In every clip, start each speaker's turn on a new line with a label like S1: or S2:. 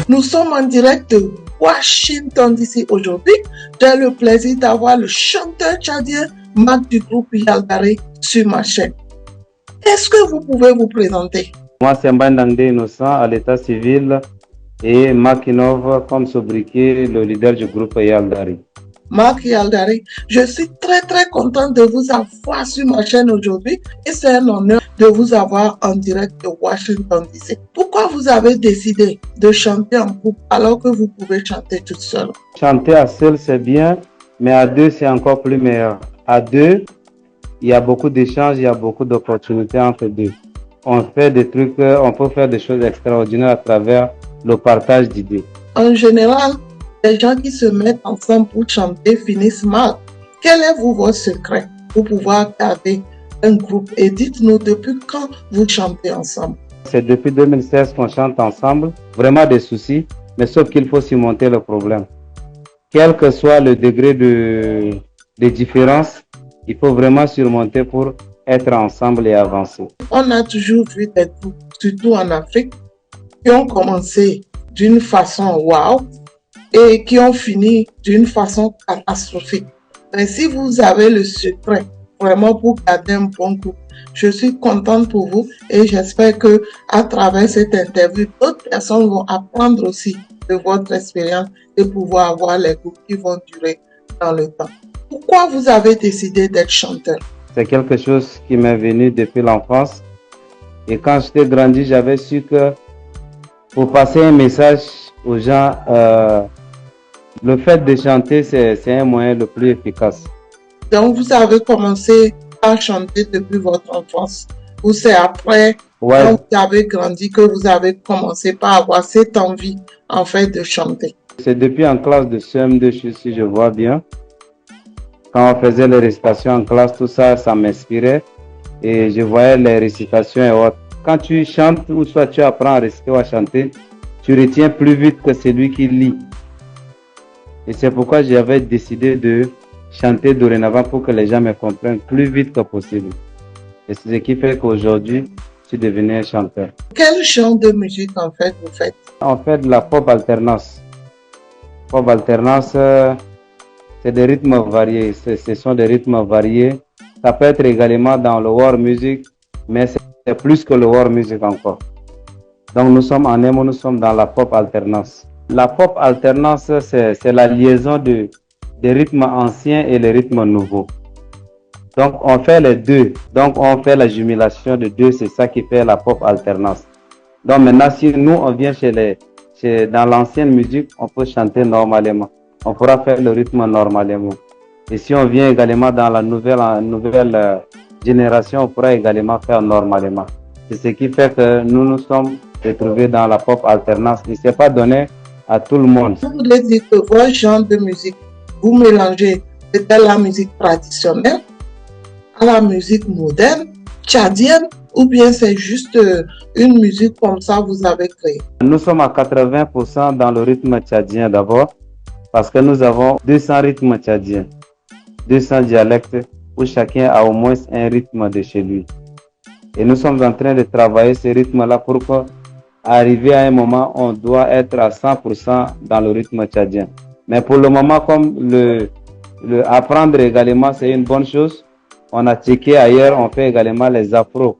S1: Nous sommes en direct de Washington DC aujourd'hui. J'ai le plaisir d'avoir le chanteur tchadien Mac du groupe Yaldari sur ma chaîne. Est-ce que vous pouvez vous présenter?
S2: Moi, c'est Mbandangde Innocent à l'état civil et Mac Innov comme sobriquet, le leader du groupe Yaldari.
S1: Mac Yaldari, je suis très content de vous avoir sur ma chaîne aujourd'hui et c'est un honneur de vous avoir en direct de Washington DC. Pourquoi vous avez décidé de chanter en groupe alors que vous pouvez chanter toute seule?
S2: Chanter à seul, c'est bien, mais à deux, c'est encore plus meilleur. À deux, il y a beaucoup d'échanges, il y a beaucoup d'opportunités entre deux. On fait des trucs, on peut faire des choses extraordinaires à travers le partage d'idées.
S1: En général, les gens qui se mettent ensemble pour chanter finissent mal. Quel est votre secret pour pouvoir garder un groupe? Et dites-nous depuis quand vous chantez ensemble.
S2: C'est depuis 2016 qu'on chante ensemble. Vraiment des soucis, mais sauf qu'il faut surmonter le problème. Quel que soit le degré de différence, il faut vraiment surmonter pour être ensemble et avancer.
S1: On a toujours vu des groupes, surtout en Afrique, qui ont commencé d'une façon wow et qui ont fini d'une façon catastrophique. Mais si vous avez le secret vraiment pour garder un bon groupe, je suis contente pour vous et j'espère que à travers cette interview, d'autres personnes vont apprendre aussi de votre expérience et pouvoir avoir les groupes qui vont durer dans le temps. Pourquoi vous avez décidé d'être chanteur?
S2: C'est quelque chose qui m'est venu depuis l'enfance. Et quand j'étais grandi, j'avais su que pour passer un message aux gens, le fait de chanter, c'est un moyen le plus efficace.
S1: Donc, vous avez commencé à chanter depuis votre enfance ou c'est après, quand vous avez grandi, que vous avez commencé par avoir cette envie, en fait, de chanter?
S2: C'est depuis en classe de CM2, si je vois bien. Quand on faisait les récitations en classe, tout ça, ça m'inspirait et je voyais les récitations et autres. Quand tu chantes ou soit tu apprends à réciter ou à chanter, tu retiens plus vite que celui qui lit. Et c'est pourquoi j'avais décidé de chanter dorénavant pour que les gens me comprennent plus vite que possible. Et c'est ce qui fait qu'aujourd'hui, je suis devenu un chanteur.
S1: Quel genre de musique en fait vous faites?
S2: On fait de la pop alternance. Pop alternance, c'est des rythmes variés. Ce sont des rythmes variés. Ça peut être également dans le world music, mais c'est plus que le world music encore. Donc nous sommes en émo, nous sommes dans la pop alternance. La pop alternance, c'est la liaison des rythmes anciens et les rythmes nouveaux. Donc on fait les deux. Donc on fait la jumelation de deux, c'est ça qui fait la pop alternance. Donc maintenant, si nous on vient dans l'ancienne musique, on peut chanter normalement. On pourra faire le rythme normalement. Et si on vient également dans la nouvelle génération, on pourra également faire normalement. C'est ce qui fait que nous nous sommes retrouvés dans la pop alternance. Il ne s'est pas donné à tout le monde.
S1: Vous voulez dire que votre genre de musique, vous mélangez peut-être la musique traditionnelle à la musique moderne, tchadienne, ou bien c'est juste une musique comme ça vous avez créé?
S2: Nous sommes à 80% dans le rythme tchadien d'abord, parce que nous avons 200 rythmes tchadiens, 200 dialectes où chacun a au moins un rythme de chez lui. Et nous sommes en train de travailler ce rythme-là pour qu'arriver à un moment, on doit être à 100% dans le rythme tchadien. Mais pour le moment, comme apprendre également, c'est une bonne chose, on a checké ailleurs, on fait également les afros.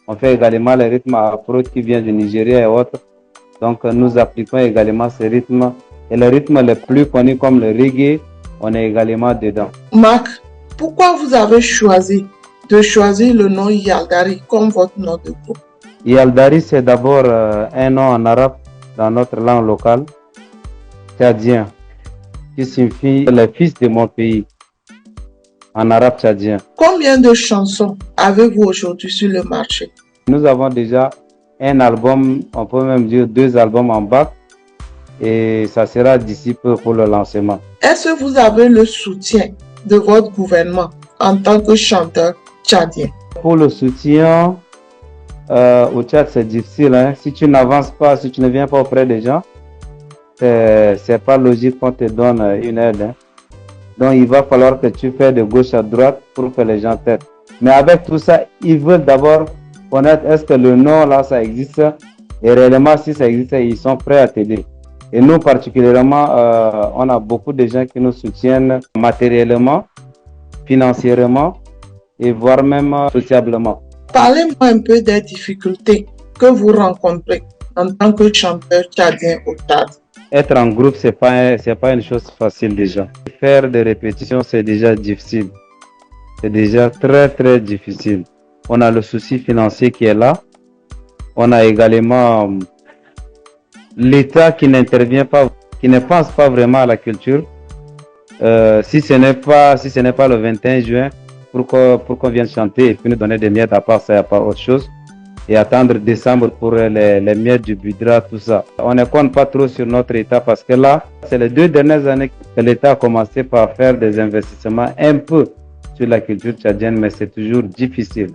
S2: On fait également les rythmes afro qui viennent du Nigeria et autres. Donc nous appliquons également ces rythmes. Et le rythme le plus connu comme le reggae, on est également dedans.
S1: Mac, pourquoi vous avez choisi le nom Yaldari comme votre nom de groupe?
S2: Yaldari, c'est d'abord un nom en arabe dans notre langue locale, tchadien, qui signifie le fils de mon pays, en arabe tchadien.
S1: Combien de chansons avez-vous aujourd'hui sur le marché?
S2: Nous avons déjà un album, on peut même dire 2 albums en bac, et ça sera d'ici peu pour le lancement.
S1: Est-ce que vous avez le soutien de votre gouvernement en tant que chanteur tchadien?
S2: Pour le soutien, au Tchad, c'est difficile. Hein? Si tu n'avances pas, si tu ne viens pas auprès des gens, c'est pas logique qu'on te donne une aide. Hein? Donc, il va falloir que tu fais de gauche à droite pour que les gens t'aident. Mais avec tout ça, ils veulent d'abord connaître est-ce que le nom là, ça existe Et réellement, si ça existe, ils sont prêts à t'aider. Et nous, particulièrement, on a beaucoup de gens qui nous soutiennent matériellement, financièrement et voire même sociablement.
S1: Parlez-moi un peu des difficultés que vous rencontrez en tant que chanteur tchadien au Tchad.
S2: Être en groupe, c'est pas une chose facile déjà. Faire des répétitions, c'est déjà difficile. C'est déjà très, très difficile. On a le souci financier qui est là. On a également l'État qui n'intervient pas, qui ne pense pas vraiment à la culture. Si ce n'est pas le 21 juin pour qu'on vienne chanter et puis nous donner des miettes, à part ça, il n'y a pas autre chose. Et attendre décembre pour les miettes du Budra, tout ça. On ne compte pas trop sur notre État parce que là, c'est les 2 dernières années que l'État a commencé par faire des investissements un peu sur la culture tchadienne, mais c'est toujours difficile.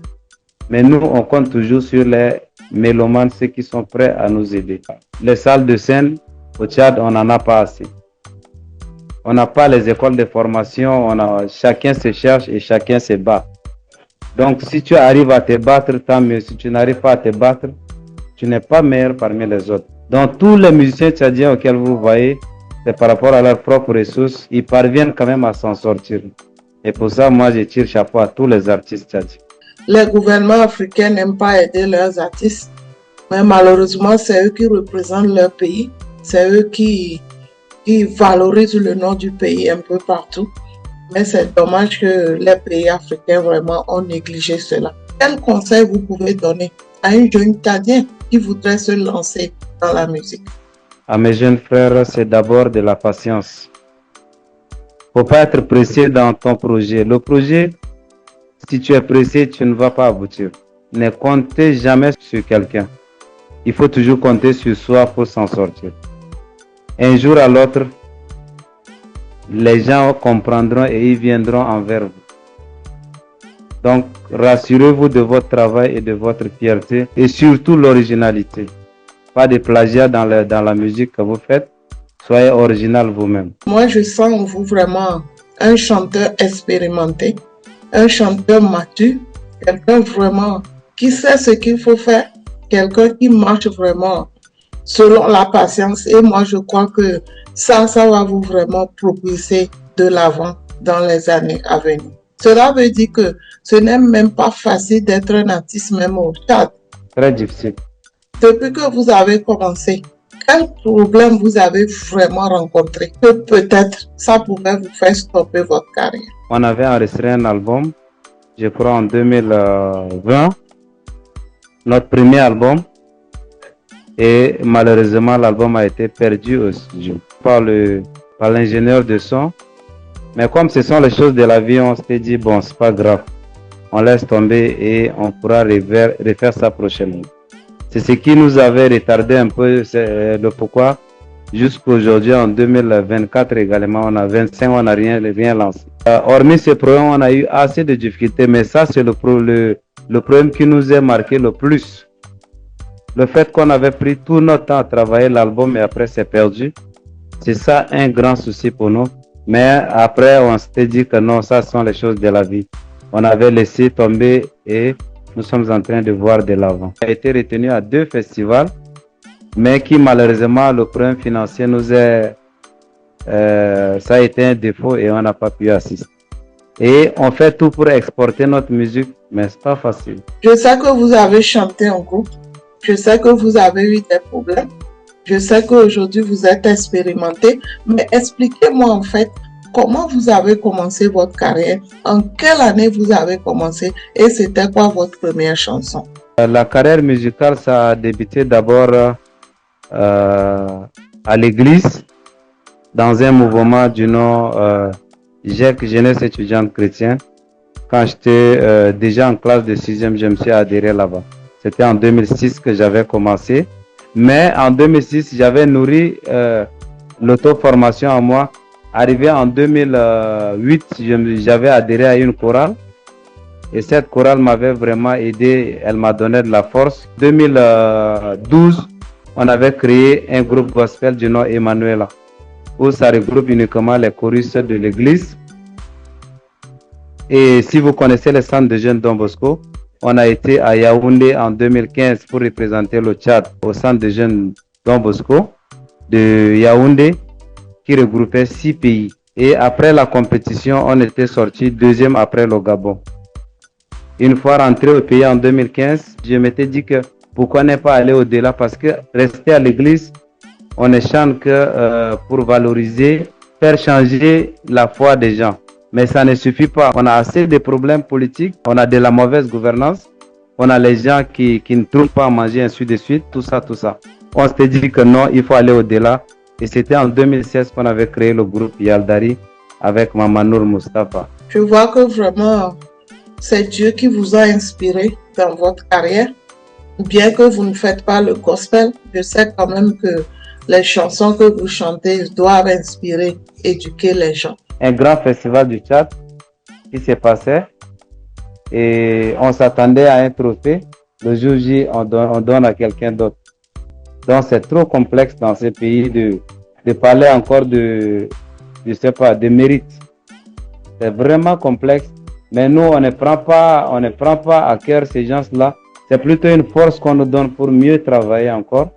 S2: Mais nous, on compte toujours sur les mélomanes, ceux qui sont prêts à nous aider. Les salles de scène, au Tchad, on n'en a pas assez. On n'a pas les écoles de formation, chacun se cherche et chacun se bat. Donc, si tu arrives à te battre, tant mieux. Si tu n'arrives pas à te battre, tu n'es pas meilleur parmi les autres. Donc, tous les musiciens tchadiens auxquels vous voyez, c'est par rapport à leurs propres ressources, ils parviennent quand même à s'en sortir. Et pour ça, moi, je tire chapeau à tous les artistes tchadiens.
S1: Les gouvernements africains n'aiment pas aider leurs artistes, mais malheureusement, c'est eux qui représentent leur pays. C'est eux qui valorisent le nom du pays un peu partout. Mais c'est dommage que les pays africains vraiment ont négligé cela. Quel conseil vous pouvez donner à un jeune Tchadien qui voudrait se lancer dans la musique?
S2: À mes jeunes frères, c'est d'abord de la patience. Faut pas être pressé dans ton projet. Le projet, si tu es pressé, tu ne vas pas aboutir. Ne comptez jamais sur quelqu'un. Il faut toujours compter sur soi pour s'en sortir. Un jour à l'autre, les gens comprendront et ils viendront envers vous. Donc, rassurez-vous de votre travail et de votre fierté et surtout l'originalité. Pas de plagiat dans la musique que vous faites. Soyez original vous-même.
S1: Moi, je sens en vous vraiment un chanteur expérimenté, un chanteur mature, quelqu'un vraiment qui sait ce qu'il faut faire, quelqu'un qui marche vraiment selon la patience. Et moi, je crois que ça va vous vraiment propulser de l'avant dans les années à venir. Cela veut dire que ce n'est même pas facile d'être un artiste même au Tchad.
S2: Très difficile.
S1: Depuis que vous avez commencé, quel problème vous avez vraiment rencontré que peut-être ça pouvait vous faire stopper votre carrière?
S2: On avait enregistré un album, je crois en 2020, notre premier album. Et malheureusement, l'album a été perdu au studio par l'ingénieur de son. Mais comme ce sont les choses de la vie, on s'est dit, bon, c'est pas grave. On laisse tomber et on pourra refaire ça prochainement. C'est ce qui nous avait retardé un peu, c'est le pourquoi. Jusqu'aujourd'hui, en 2024 également, on a 25, on n'a rien lancé. Hormis ce problème, on a eu assez de difficultés, mais ça, c'est le problème qui nous a marqué le plus. Le fait qu'on avait pris tout notre temps à travailler l'album et après c'est perdu, c'est ça un grand souci pour nous. Mais après, on s'était dit que non, ça sont les choses de la vie. On avait laissé tomber et nous sommes en train de voir de l'avant. On a été retenu à 2 festivals, mais qui malheureusement, le problème financier nous a... ça a été un défaut et on n'a pas pu assister. Et on fait tout pour exporter notre musique, mais c'est pas facile.
S1: Je sais que vous avez chanté en groupe. Je sais que vous avez eu des problèmes. Je sais qu'aujourd'hui vous êtes expérimenté. Mais expliquez-moi en fait comment vous avez commencé votre carrière. En quelle année vous avez commencé et c'était quoi votre première chanson?
S2: La carrière musicale, ça a débuté d'abord à l'église, dans un mouvement du nom GEC, Jeunesse étudiante chrétienne. Quand j'étais déjà en classe de 6e, je me suis adhéré là-bas. C'était en 2006 que j'avais commencé. Mais en 2006, j'avais nourri l'auto-formation en moi. Arrivé en 2008, j'avais adhéré à une chorale. Et cette chorale m'avait vraiment aidé. Elle m'a donné de la force. En 2012, on avait créé un groupe gospel du nom Emmanuela, où ça regroupe uniquement les choristes de l'église. Et si vous connaissez le centre de jeunes Don Bosco, On a été à Yaoundé en 2015 pour représenter le Tchad au centre de jeunes Don Bosco de Yaoundé qui regroupait 6 pays. Et après la compétition, on était sorti deuxième après le Gabon. Une fois rentré au pays en 2015, je m'étais dit que pourquoi ne pas aller au-delà, parce que rester à l'église, on ne chante que pour valoriser, faire changer la foi des gens. Mais ça ne suffit pas. On a assez de problèmes politiques, on a de la mauvaise gouvernance, on a les gens qui ne trouvent pas à manger, ainsi de suite, tout ça, tout ça. On s'était dit que non, il faut aller au-delà. Et c'était en 2016 qu'on avait créé le groupe Yaldari avec Mamanour Mustafa.
S1: Je vois que vraiment, c'est Dieu qui vous a inspiré dans votre carrière. Bien que vous ne faites pas le gospel, je sais quand même que les chansons que vous chantez doivent inspirer, éduquer les gens.
S2: Un grand festival du Tchad qui s'est passé et on s'attendait à un trophée. Le jour J, on donne à quelqu'un d'autre. Donc c'est trop complexe dans ces pays de parler encore de mérite. C'est vraiment complexe. Mais nous, on ne prend pas à cœur ces gens-là. C'est plutôt une force qu'on nous donne pour mieux travailler encore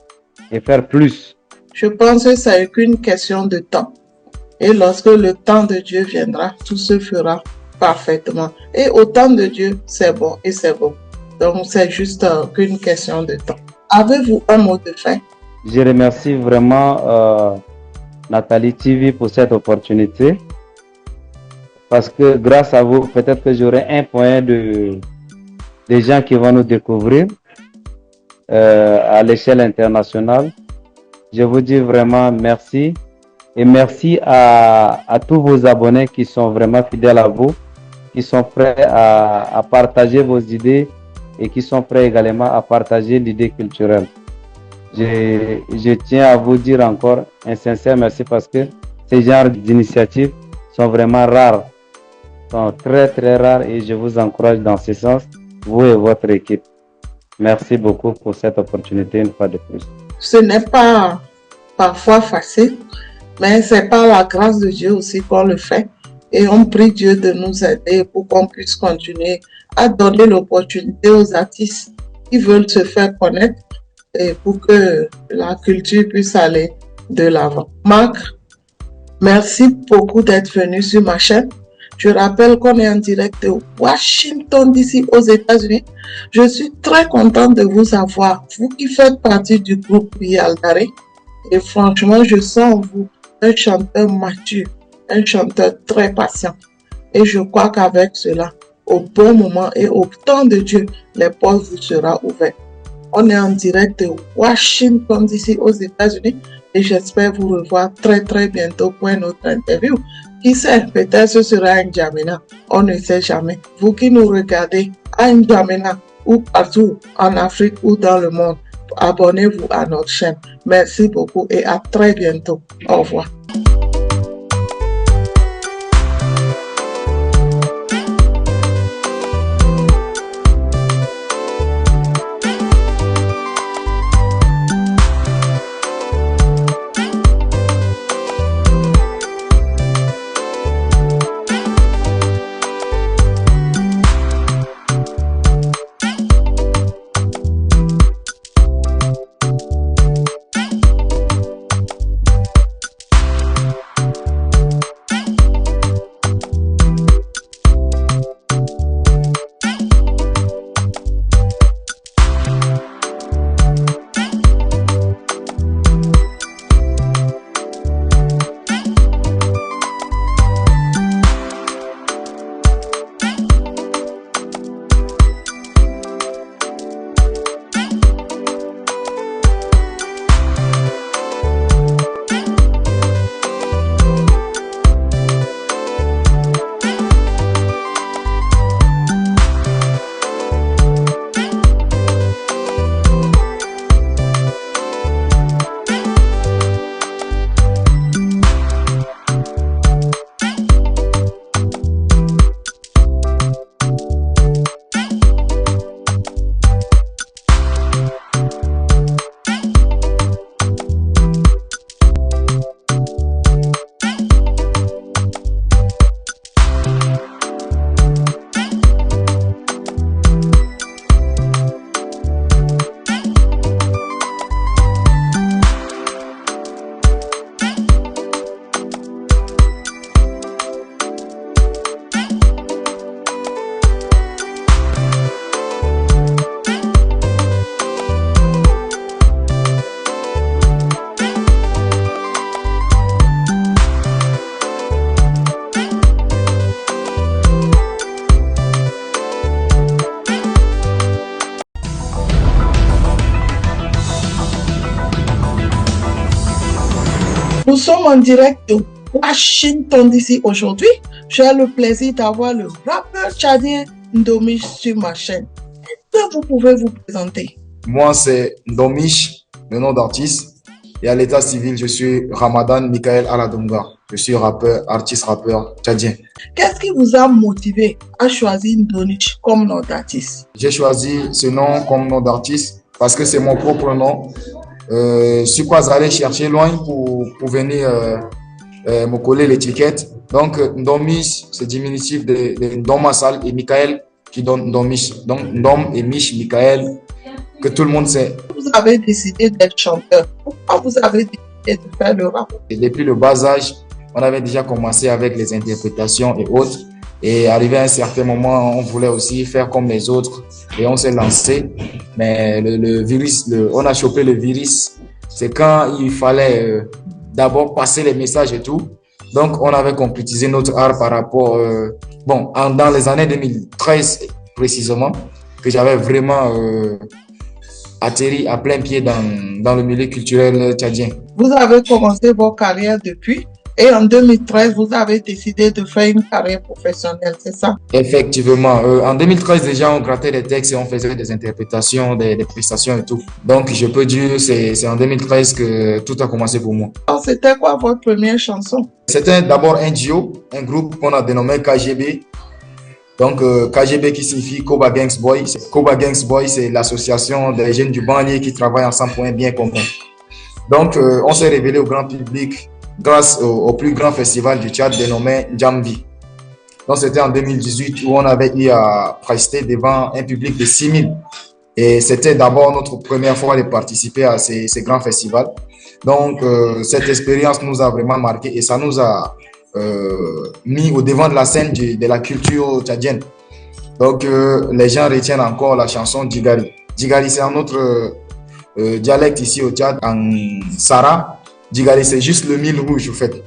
S2: et faire plus.
S1: Je pense que ce n'est qu'une question de temps. Et lorsque le temps de Dieu viendra, tout se fera parfaitement. Et au temps de Dieu, c'est bon et c'est bon. Donc, c'est juste qu'une question de temps. Avez-vous un mot de fin?
S2: Je remercie vraiment Nathalie TV pour cette opportunité. Parce que grâce à vous, peut-être que j'aurai un point de gens qui vont nous découvrir à l'échelle internationale. Je vous dis vraiment merci. Et merci à tous vos abonnés qui sont vraiment fidèles à vous, qui sont prêts à partager vos idées et qui sont prêts également à partager l'idée culturelle. Je tiens à vous dire encore un sincère merci parce que ces genres d'initiatives sont vraiment rares, sont très très rares et je vous encourage dans ce sens, vous et votre équipe. Merci beaucoup pour cette opportunité une fois de plus.
S1: Ce n'est pas parfois facile, mais c'est par la grâce de Dieu aussi qu'on le fait. Et on prie Dieu de nous aider pour qu'on puisse continuer à donner l'opportunité aux artistes qui veulent se faire connaître et pour que la culture puisse aller de l'avant. Marc, merci beaucoup d'être venu sur ma chaîne. Je rappelle qu'on est en direct de Washington DC aux États-Unis. Je suis très contente de vous avoir, vous qui faites partie du groupe Yaldari. Et franchement, je sens en vous un chanteur mature, un chanteur très patient. Et je crois qu'avec cela, au bon moment et au temps de Dieu, les portes vous seront ouvertes. On est en direct de Washington DC aux États-Unis et j'espère vous revoir très très bientôt pour une autre interview. Qui sait, peut-être ce sera un N'Djamena, on ne sait jamais. Vous qui nous regardez à N'Djamena ou partout en Afrique ou dans le monde, abonnez-vous à notre chaîne. Merci beaucoup et à très bientôt. Au revoir. Nous sommes en direct de Washington DC aujourd'hui. J'ai le plaisir d'avoir le rappeur tchadien Ndomish sur ma chaîne. Est-ce que vous pouvez vous présenter?
S3: Moi, c'est Ndomish, le nom d'artiste. Et à l'état civil, je suis Ramadan Michael Aladunga. Je suis rappeur, artiste-rappeur tchadien.
S1: Qu'est-ce qui vous a motivé à choisir Ndomish comme nom d'artiste?
S3: J'ai choisi ce nom comme nom d'artiste parce que c'est mon propre nom. Je ne suis pas allé chercher loin pour venir me coller l'étiquette. Donc, Ndomish, c'est diminutif de Ndom Massal et Michael qui donne Ndomish. Donc, Ndom et Mish, Michael, que tout le monde sait.
S1: Vous avez décidé d'être chanteur. Pourquoi vous avez décidé de faire le rap?
S3: Et depuis le bas âge, on avait déjà commencé avec les interprétations et autres. Et arrivé à un certain moment, on voulait aussi faire comme les autres. Et on s'est lancé. Mais le virus, on a chopé le virus. C'est quand il fallait d'abord passer les messages et tout. Donc, on avait concrétisé notre art par rapport, dans les années 2013 précisément, que j'avais vraiment atterri à plein pied dans le milieu culturel tchadien.
S1: Vous avez commencé votre carrière depuis et en 2013, vous avez décidé de faire une carrière professionnelle, c'est ça?
S3: Effectivement. En 2013, déjà, on grattait des textes et on faisait des interprétations, des prestations et tout. Donc, je peux dire c'est en 2013 que tout a commencé pour moi.
S1: Alors, c'était quoi votre première chanson?
S3: C'était d'abord un duo, un groupe qu'on a dénommé KGB. Donc, KGB qui signifie Koba Gangs Boy. Koba Gangs Boy, c'est l'association des jeunes du banlieue qui travaillent ensemble pour un bien commun. Donc, on s'est révélé au grand public grâce au plus grand festival du Tchad dénommé Jamvi. Donc, c'était en 2018 où on avait eu à prester devant un public de 6000. Et c'était d'abord notre première fois de participer à ces grands festivals. Donc, cette expérience nous a vraiment marqué et ça nous a mis au devant de la scène de la culture tchadienne. Donc, les gens retiennent encore la chanson Djigari. Djigari, c'est un autre dialecte ici au Tchad, en Sara. Djigari, c'est juste le mil rouge, en fait.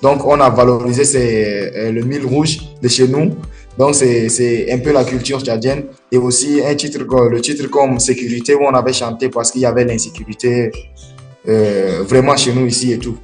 S3: Donc, on a valorisé le mil rouge de chez nous. Donc, c'est un peu la culture tchadienne. Et aussi, le titre comme Sécurité, où on avait chanté parce qu'il y avait l'insécurité vraiment chez nous ici et tout.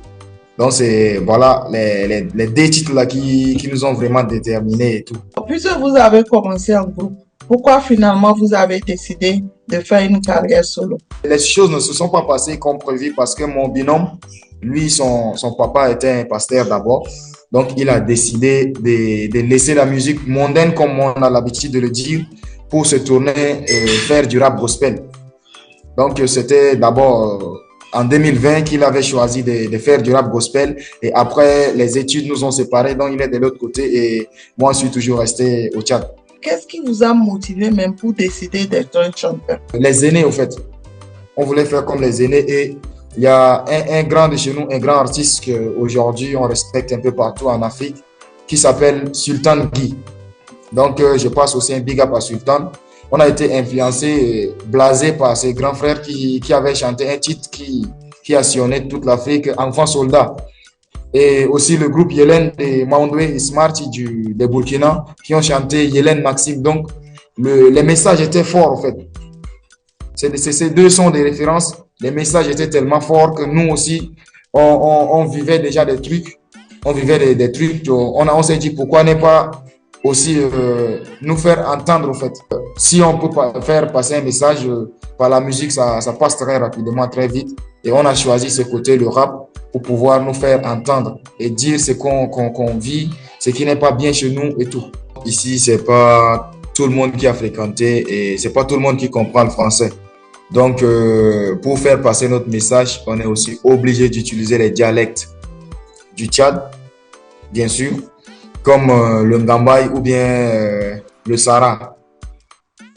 S3: Donc, c'est voilà les deux titres là qui nous ont vraiment déterminés et tout.
S1: Puisque vous avez commencé en groupe, pourquoi finalement vous avez décidé de faire une carrière solo?
S3: Les choses ne se sont pas passées comme prévu parce que mon binôme, lui, son papa était un pasteur d'abord. Donc, il a décidé de laisser la musique mondaine, comme on a l'habitude de le dire, pour se tourner faire du rap gospel. Donc, c'était d'abord en 2020 qu'il avait choisi de faire du rap gospel. Et après, les études nous ont séparés. Donc, il est de l'autre côté et moi, je suis toujours resté au Tchad.
S1: Qu'est-ce qui vous a motivé même pour décider d'être un chanteur?
S3: Les aînés, au fait. On voulait faire comme les aînés et il y a un grand de chez nous, un grand artiste qu'aujourd'hui on respecte un peu partout en Afrique qui s'appelle Sultan Guy. Donc je passe aussi un big up à Sultan. On a été influencé, blasé par ses grands frères qui avaient chanté un titre qui a sillonné toute l'Afrique, Enfant Soldat. Et aussi le groupe Yélène et Maoundoué et Smarty des Burkina qui ont chanté Yélène Maxime. Donc les messages étaient forts en fait. Ces deux sont des références. Les messages étaient tellement forts que nous aussi, on vivait déjà des trucs. On vivait des trucs. On s'est dit pourquoi ne pas aussi nous faire entendre en fait. Si on peut faire passer un message par la musique, ça passe très rapidement, très vite. Et on a choisi ce côté, le rap, pour pouvoir nous faire entendre et dire ce qu'on vit, ce qui n'est pas bien chez nous et tout. Ici, c'est pas tout le monde qui a fréquenté et c'est pas tout le monde qui comprend le français. Donc, pour faire passer notre message, on est aussi obligé d'utiliser les dialectes du Tchad, bien sûr, comme le Ngambay ou bien le Sara,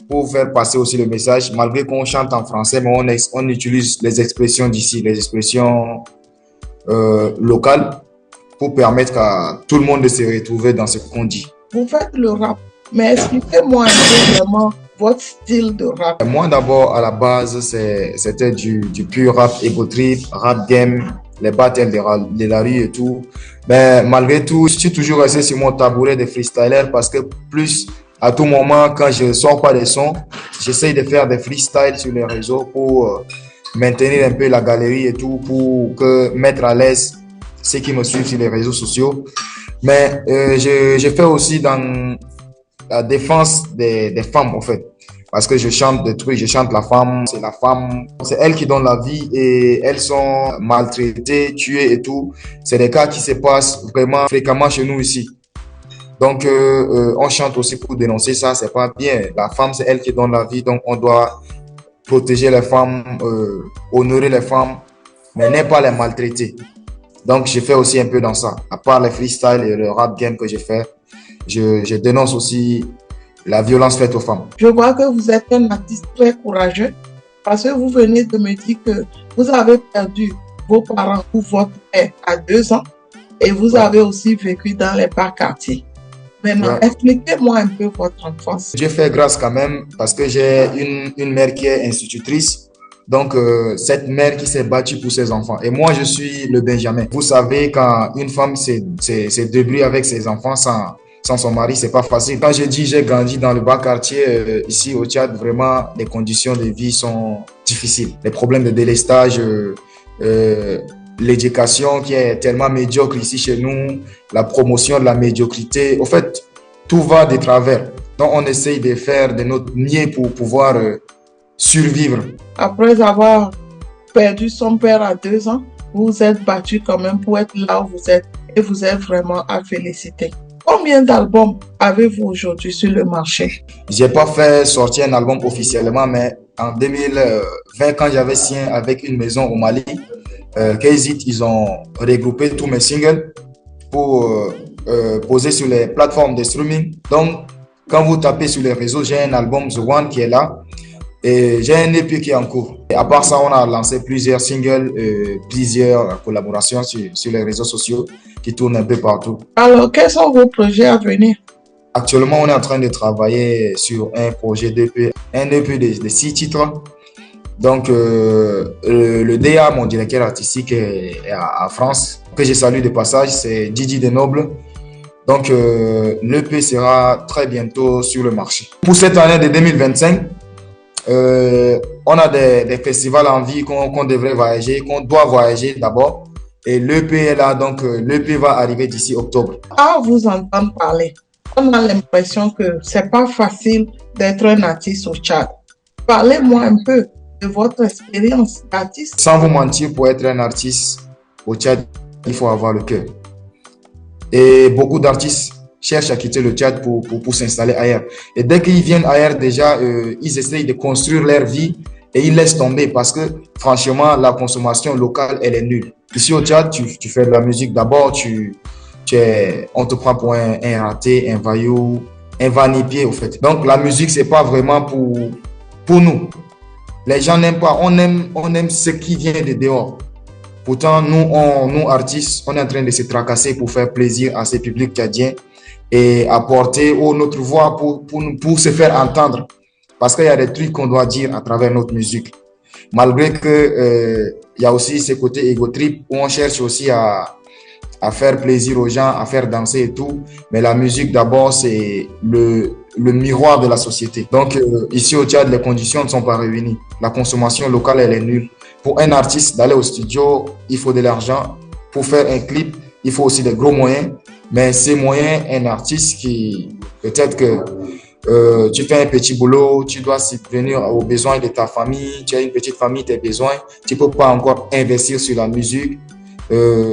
S3: pour faire passer aussi le message, malgré qu'on chante en français, mais on utilise les expressions d'ici, les expressions locales, pour permettre à tout le monde de se retrouver dans ce qu'on dit.
S1: Vous faites le rap, mais expliquez-moi un peu vraiment votre style de rap.
S3: Moi, d'abord, à la base, c'était du pur rap ego trip, rap game, les battles de la rue et tout. Mais malgré tout, je suis toujours resté sur mon tabouret de freestyler parce que plus à tout moment, quand je sors pas des sons, j'essaye de faire des freestyles sur les réseaux pour maintenir un peu la galerie et tout, pour mettre à l'aise ceux qui me suivent sur les réseaux sociaux. Mais je fais aussi dans la défense des femmes, en fait. Parce que je chante des trucs, je chante la femme, c'est elle qui donne la vie et elles sont maltraitées, tuées et tout. C'est des cas qui se passent vraiment fréquemment chez nous ici. Donc, on chante aussi pour dénoncer ça, c'est pas bien. La femme, c'est elle qui donne la vie, donc on doit protéger les femmes, honorer les femmes, mais ne pas les maltraiter. Donc, je fais aussi un peu dans ça. À part les freestyles et le rap game que je fais, je dénonce aussi la violence faite aux femmes.
S1: Je vois que vous êtes un artiste très courageux parce que vous venez de me dire que vous avez perdu vos parents ou votre père à 2 ans et vous avez aussi vécu dans les bas quartiers. Maintenant, expliquez-moi un peu votre enfance.
S3: Dieu fait grâce quand même parce que j'ai une mère qui est institutrice. Donc, cette mère qui s'est battue pour ses enfants. Et moi, je suis le Benjamin. Vous savez, quand une femme s'est débrouillée avec ses enfants sans son mari, c'est pas facile. Quand je dis j'ai grandi dans le bas quartier, ici au Tchad, vraiment, les conditions de vie sont difficiles. Les problèmes de délestage, l'éducation qui est tellement médiocre ici chez nous, la promotion de la médiocrité. Au fait, tout va de travers. Donc, on essaye de faire de notre mieux pour pouvoir survivre.
S1: Après avoir perdu son père à 2 ans, vous vous êtes battu quand même pour être là où vous êtes et vous êtes vraiment à féliciter. Combien d'albums avez-vous aujourd'hui sur le marché?
S3: J'ai pas fait sortir un album officiellement, mais en 2020, quand j'avais signé avec une maison au Mali, KZit, ils ont regroupé tous mes singles pour poser sur les plateformes de streaming. Donc, quand vous tapez sur les réseaux, j'ai un album The One qui est là. Et j'ai un EP qui est en cours. Et à part ça, on a lancé plusieurs singles, plusieurs collaborations sur les réseaux sociaux qui tournent un peu partout.
S1: Alors, quels sont vos projets à venir?
S3: Actuellement, on est en train de travailler sur un projet d'EP, un EP de 6 titres. Donc, le DA, mon directeur artistique, est à France, que je salue de passage, c'est Didi Denoble. Donc, l'EP sera très bientôt sur le marché. Pour cette année de 2025, on a des festivals en vie qu'on devrait voyager, qu'on doit voyager d'abord. Et l'EP est là, donc l'EP va arriver d'ici octobre.
S1: À vous entendre parler, on a l'impression que c'est pas facile d'être un artiste au Tchad. Parlez-moi un peu de votre expérience d'artiste.
S3: Sans vous mentir, pour être un artiste au Tchad, il faut avoir le cœur. Et beaucoup d'artistes cherchent à quitter le Tchad pour s'installer ailleurs. Et dès qu'ils viennent ailleurs, déjà, ils essayent de construire leur vie et ils laissent tomber parce que, franchement, la consommation locale, elle est nulle. Ici au Tchad, tu fais de la musique d'abord, on te prend pour un raté, un vaillou, un vanipié, au fait. Donc, la musique, c'est pas vraiment pour nous. Les gens n'aiment pas, on aime ce qui vient de dehors. Pourtant, nous, artistes, on est en train de se tracasser pour faire plaisir à ces publics tchadiens et apporter notre voix pour se faire entendre. Parce qu'il y a des trucs qu'on doit dire à travers notre musique. Malgré que il y a aussi ce côté ego trip où on cherche aussi à faire plaisir aux gens, à faire danser et tout. Mais la musique, d'abord, c'est le miroir de la société. Donc, ici au Tchad, les conditions ne sont pas réunies. La consommation locale, elle est nulle. Pour un artiste, d'aller au studio, il faut de l'argent. Pour faire un clip, il faut aussi des gros moyens. Mais ces moyens, un artiste qui, peut-être que tu fais un petit boulot, tu dois subvenir aux besoins de ta famille, tu as une petite famille, tes besoins, tu ne peux pas encore investir sur la musique.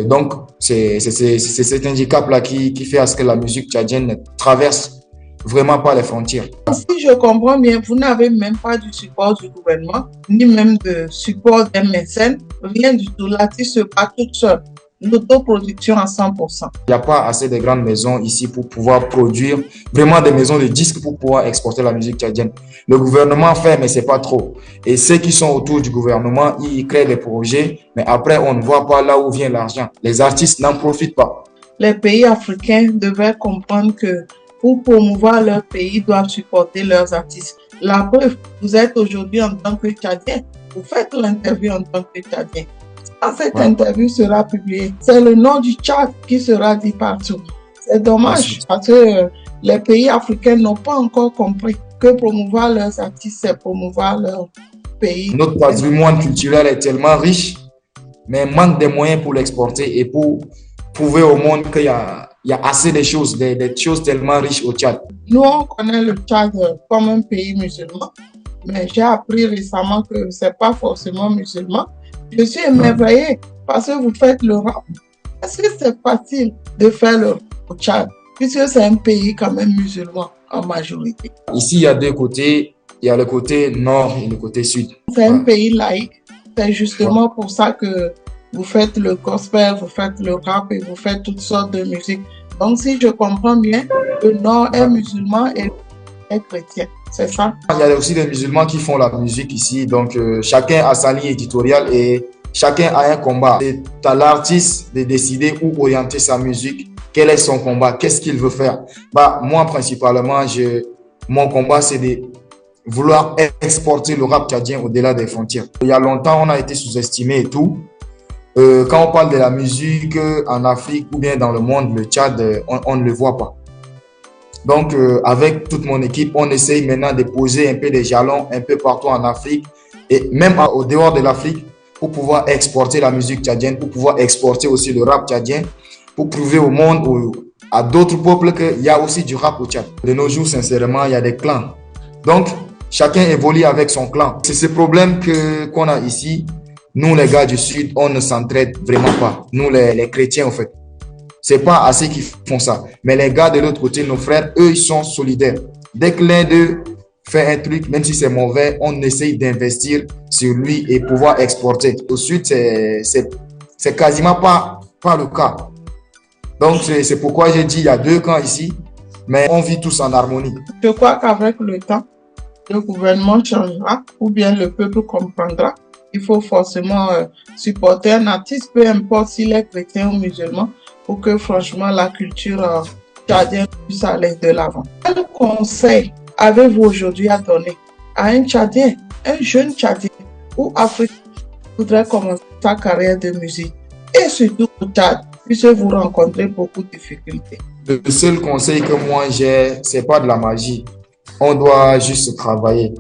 S3: Donc, c'est cet handicap-là qui fait à ce que la musique tchadienne ne traverse vraiment pas les frontières.
S1: Si je comprends bien, vous n'avez même pas du support du gouvernement, ni même de support des mécènes, rien du tout. L'artiste se bat toute seule. L'autoproduction à 100%.
S3: Il n'y a pas assez de grandes maisons ici pour pouvoir produire vraiment des maisons de disques pour pouvoir exporter la musique tchadienne. Le gouvernement fait, mais c'est pas trop. Et ceux qui sont autour du gouvernement, ils créent des projets, mais après, on ne voit pas là où vient l'argent. Les artistes n'en profitent pas.
S1: Les pays africains devraient comprendre que pour promouvoir leur pays, ils doivent supporter leurs artistes. La preuve, vous êtes aujourd'hui en tant que Tchadien, vous faites l'interview en tant que Tchadien. Quand cette interview sera publiée, c'est le nom du Tchad qui sera dit partout. C'est dommage parce que les pays africains n'ont pas encore compris que promouvoir leurs artistes, c'est promouvoir leur pays.
S3: Notre patrimoine culturel est tellement riche mais manque des moyens pour l'exporter et pour prouver au monde qu'il y a assez de choses, des choses tellement riches au Tchad.
S1: Nous, on connaît le Tchad comme un pays musulman, mais j'ai appris récemment que ce n'est pas forcément musulman. Je suis émerveillée parce que vous faites le rap. Est-ce que c'est facile de faire le rap au Tchad, puisque c'est un pays quand même musulman en majorité?
S3: Ici, il y a deux côtés. Il y a le côté nord et le côté sud.
S1: C'est un pays laïque. C'est justement pour ça que vous faites le gospel, vous faites le rap et vous faites toutes sortes de musique. Donc, si je comprends bien, le nord est musulman et est chrétien. C'est ça?
S3: Il y a aussi des musulmans qui font la musique ici. Donc, chacun a sa ligne éditoriale et chacun a un combat. C'est à l'artiste de décider où orienter sa musique, quel est son combat, qu'est-ce qu'il veut faire. Moi, principalement, mon combat, c'est de vouloir exporter le rap tchadien au-delà des frontières. Il y a longtemps, on a été sous-estimé et tout. Quand on parle de la musique en Afrique ou bien dans le monde, le Tchad, on ne le voit pas. Donc, avec toute mon équipe, on essaye maintenant de poser un peu des jalons un peu partout en Afrique et même au dehors de l'Afrique pour pouvoir exporter la musique tchadienne, pour pouvoir exporter aussi le rap tchadien, pour prouver au monde, à d'autres peuples qu'il y a aussi du rap au Tchad. De nos jours, sincèrement, il y a des clans. Donc, chacun évolue avec son clan. C'est ce problème qu'on a ici. Nous, les gars du Sud, on ne s'entraide vraiment pas. Nous, les chrétiens, en fait. C'est pas assez qui font ça. Mais les gars de l'autre côté, nos frères, eux, ils sont solidaires. Dès que l'un d'eux fait un truc, même si c'est mauvais, on essaye d'investir sur lui et pouvoir exporter. Au Sud, c'est quasiment pas le cas. Donc, c'est pourquoi j'ai dit il y a deux camps ici, mais on vit tous en harmonie.
S1: Je crois qu'avec le temps, le gouvernement changera ou bien le peuple comprendra. Il faut forcément supporter un artiste, peu importe s'il est chrétien ou musulman, pour que franchement la culture tchadienne puisse aller de l'avant. Quel conseil avez-vous aujourd'hui à donner à un Tchadien, un jeune Tchadien ou Africain qui voudrait commencer sa carrière de musique et surtout au Tchad, puisque vous rencontrez beaucoup de difficultés?
S3: Le seul conseil que moi j'ai, c'est pas de la magie. On doit juste travailler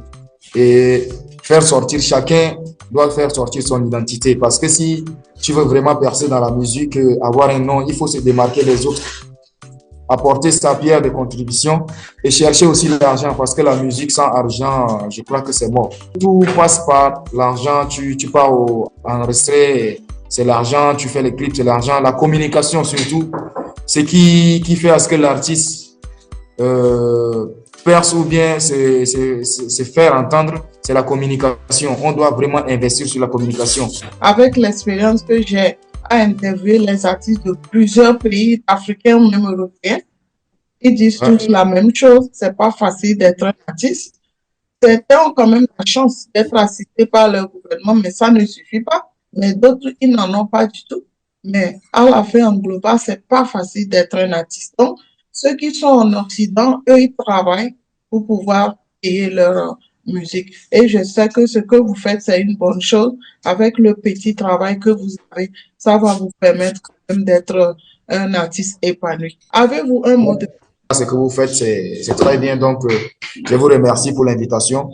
S3: et faire sortir, chacun doit faire sortir son identité. Parce que si tu veux vraiment percer dans la musique, avoir un nom, il faut se démarquer des autres, apporter sa pierre de contribution et chercher aussi l'argent. Parce que la musique sans argent, je crois que c'est mort. Tout passe par l'argent, tu pars enregistrer, c'est l'argent, tu fais les clips, c'est l'argent. La communication surtout, c'est qui fait à ce que l'artiste perce ou bien se faire entendre, c'est la communication. On doit vraiment investir sur la communication.
S1: Avec l'expérience que j'ai à interviewer les artistes de plusieurs pays africains ou même européens, ils disent tous la même chose. C'est pas facile d'être un artiste. Certains ont quand même la chance d'être assistés par leur gouvernement, mais ça ne suffit pas. Mais d'autres, ils n'en ont pas du tout. Mais à la fin, en global, c'est pas facile d'être un artiste. Donc, ceux qui sont en Occident, eux, ils travaillent pour pouvoir payer leur musique. Et je sais que ce que vous faites, c'est une bonne chose. Avec le petit travail que vous avez, ça va vous permettre quand même d'être un artiste épanoui. Avez-vous un mot de...
S3: Ce que vous faites, c'est très bien. Donc, je vous remercie pour l'invitation.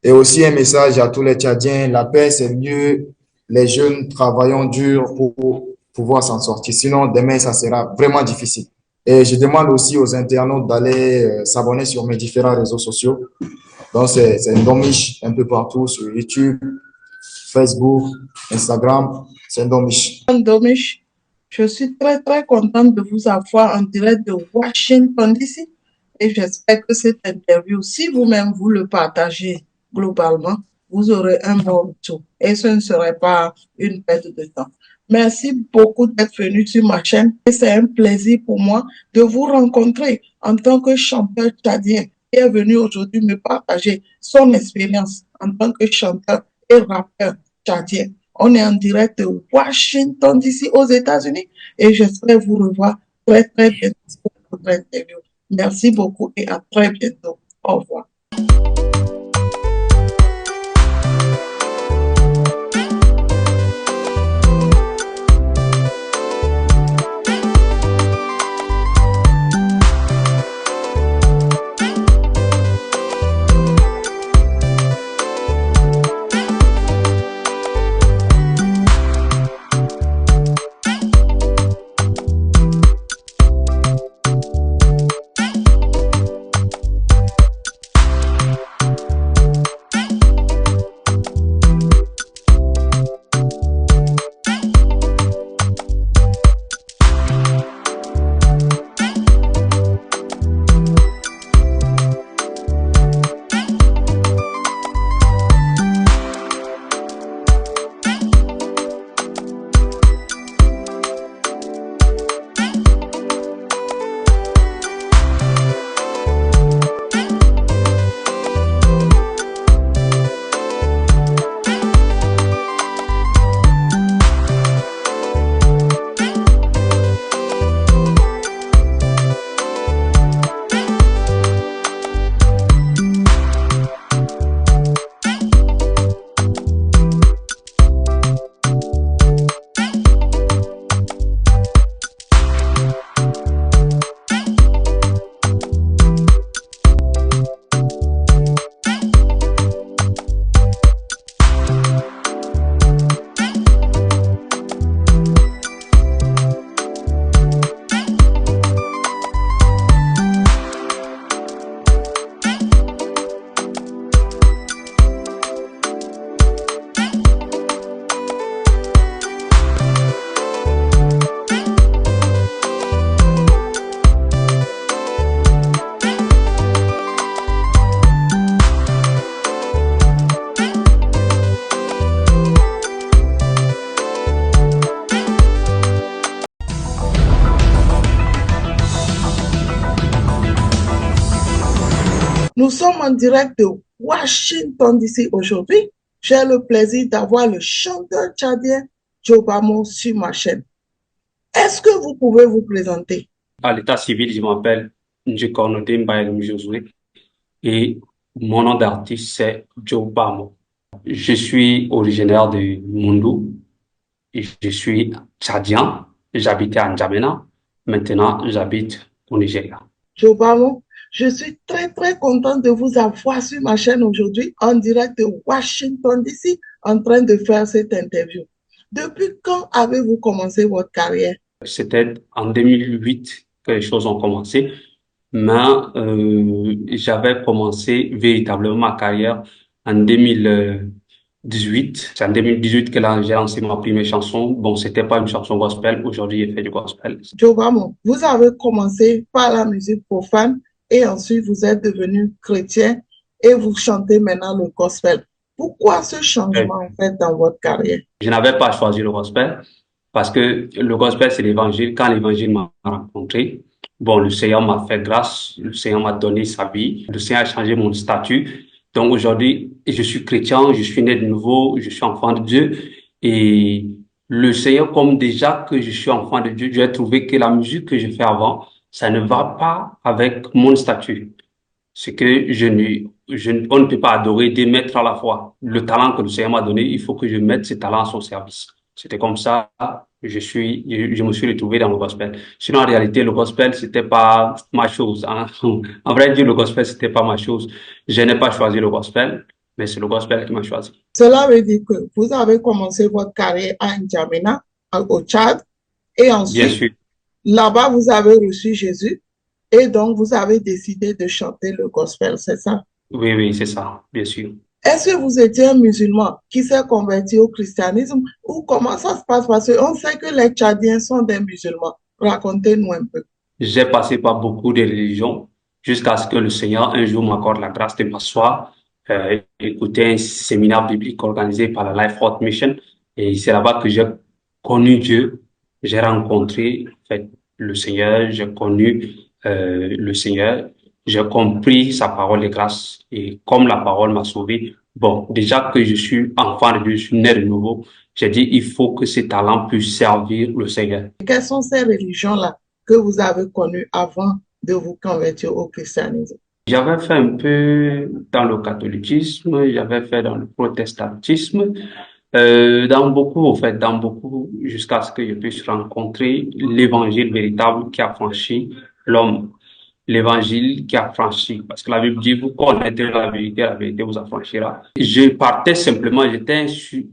S3: Et aussi un message à tous les Tchadiens. La paix, c'est mieux. Les jeunes, travaillons dur pour pouvoir s'en sortir. Sinon, demain, ça sera vraiment difficile. Et je demande aussi aux internautes d'aller s'abonner sur mes différents réseaux sociaux. Donc, c'est Ndomish un peu partout sur YouTube, Facebook, Instagram. C'est Ndomish.
S1: Ndomish, je suis très, très contente de vous avoir en direct de Washington DC. Et j'espère que cette interview, si vous-même vous le partagez globalement, vous aurez un bon retour. Et ce ne serait pas une perte de temps. Merci beaucoup d'être venu sur ma chaîne. Et c'est un plaisir pour moi de vous rencontrer en tant que chanteur tchadien qui est venu aujourd'hui me partager son expérience en tant que chanteur et rappeur tchadien. On est en direct de Washington DC aux États-Unis et j'espère vous revoir très très bientôt pour votre interview. Merci beaucoup et à très bientôt. Au revoir. Nous sommes en direct de Washington, D.C. aujourd'hui. J'ai le plaisir d'avoir le chanteur tchadien Jobamo sur ma chaîne. Est-ce que vous pouvez vous présenter?
S4: À l'état civil, je m'appelle Njekornodé Mbaye Josué et mon nom d'artiste c'est Jobamo. Je suis originaire de Mundu et je suis tchadien. J'habitais à N'Djamena. Maintenant, j'habite au Nigeria.
S1: Jobamo, je suis très contente de vous avoir sur ma chaîne aujourd'hui en direct de Washington, D.C. en train de faire cette interview. Depuis quand avez-vous commencé votre carrière?
S4: C'était en 2008 que les choses ont commencé, mais j'avais commencé véritablement ma carrière en 2018. C'est en 2018 que là, j'ai lancé ma première chanson. Bon, c'était pas une chanson gospel. Aujourd'hui, j'ai fait du gospel.
S1: Jobamo, vous avez commencé par la musique profane et ensuite vous êtes devenu chrétien et vous chantez maintenant le gospel. Pourquoi ce changement en fait dans votre carrière?
S4: Je n'avais pas choisi le gospel parce que le gospel, c'est l'évangile. Quand l'évangile m'a rencontré, bon, le Seigneur m'a fait grâce, le Seigneur m'a donné sa vie, le Seigneur a changé mon statut. Donc aujourd'hui, je suis chrétien, je suis né de nouveau, je suis enfant de Dieu. Et le Seigneur, comme déjà que je suis enfant de Dieu, j'ai trouvé que la musique que je fais avant, ça ne va pas avec mon statut. C'est que on ne peut pas adorer deux maîtres à la fois. Le talent que le Seigneur m'a donné, il faut que je mette ce talent à son service. C'était comme ça, je me suis retrouvé dans le gospel. Sinon, en réalité, le gospel, c'était pas ma chose, hein. En vrai dire, le gospel, c'était pas ma chose. Je n'ai pas choisi le gospel, mais c'est le gospel qui m'a choisi.
S1: Cela veut dire que vous avez commencé votre carrière à N'Djamena, au Tchad, et
S4: Bien
S1: ensuite,
S4: sûr.
S1: là-bas, vous avez reçu Jésus, et donc vous avez décidé de chanter le gospel, c'est ça?
S4: Oui, oui, c'est ça, bien sûr.
S1: Est-ce que vous étiez un musulman qui s'est converti au christianisme ou comment ça se passe? Parce qu'on sait que les Tchadiens sont des musulmans. Racontez-nous un peu.
S4: J'ai passé par beaucoup de religions jusqu'à ce que le Seigneur un jour m'accorde la grâce de m'asseoir, écouter un séminaire biblique organisé par la Life Road Mission. Et c'est là-bas que j'ai connu Dieu. J'ai rencontré en fait, le Seigneur, j'ai connu le Seigneur, j'ai compris sa parole de grâce. Et comme la parole m'a sauvé, bon, déjà que je suis enfant de Dieu, je suis né de nouveau, j'ai dit il faut que ces talents puissent servir le Seigneur.
S1: Quelles sont ces religions-là que vous avez connues avant de vous convertir au christianisme?
S4: J'avais fait un peu dans le catholicisme, j'avais fait dans le protestantisme, dans beaucoup, jusqu'à ce que je puisse rencontrer l'évangile véritable qui a franchi l'homme, l'évangile qui a franchi, parce que la Bible dit, vous connaîtrez la vérité vous affranchira. Je partais simplement, j'étais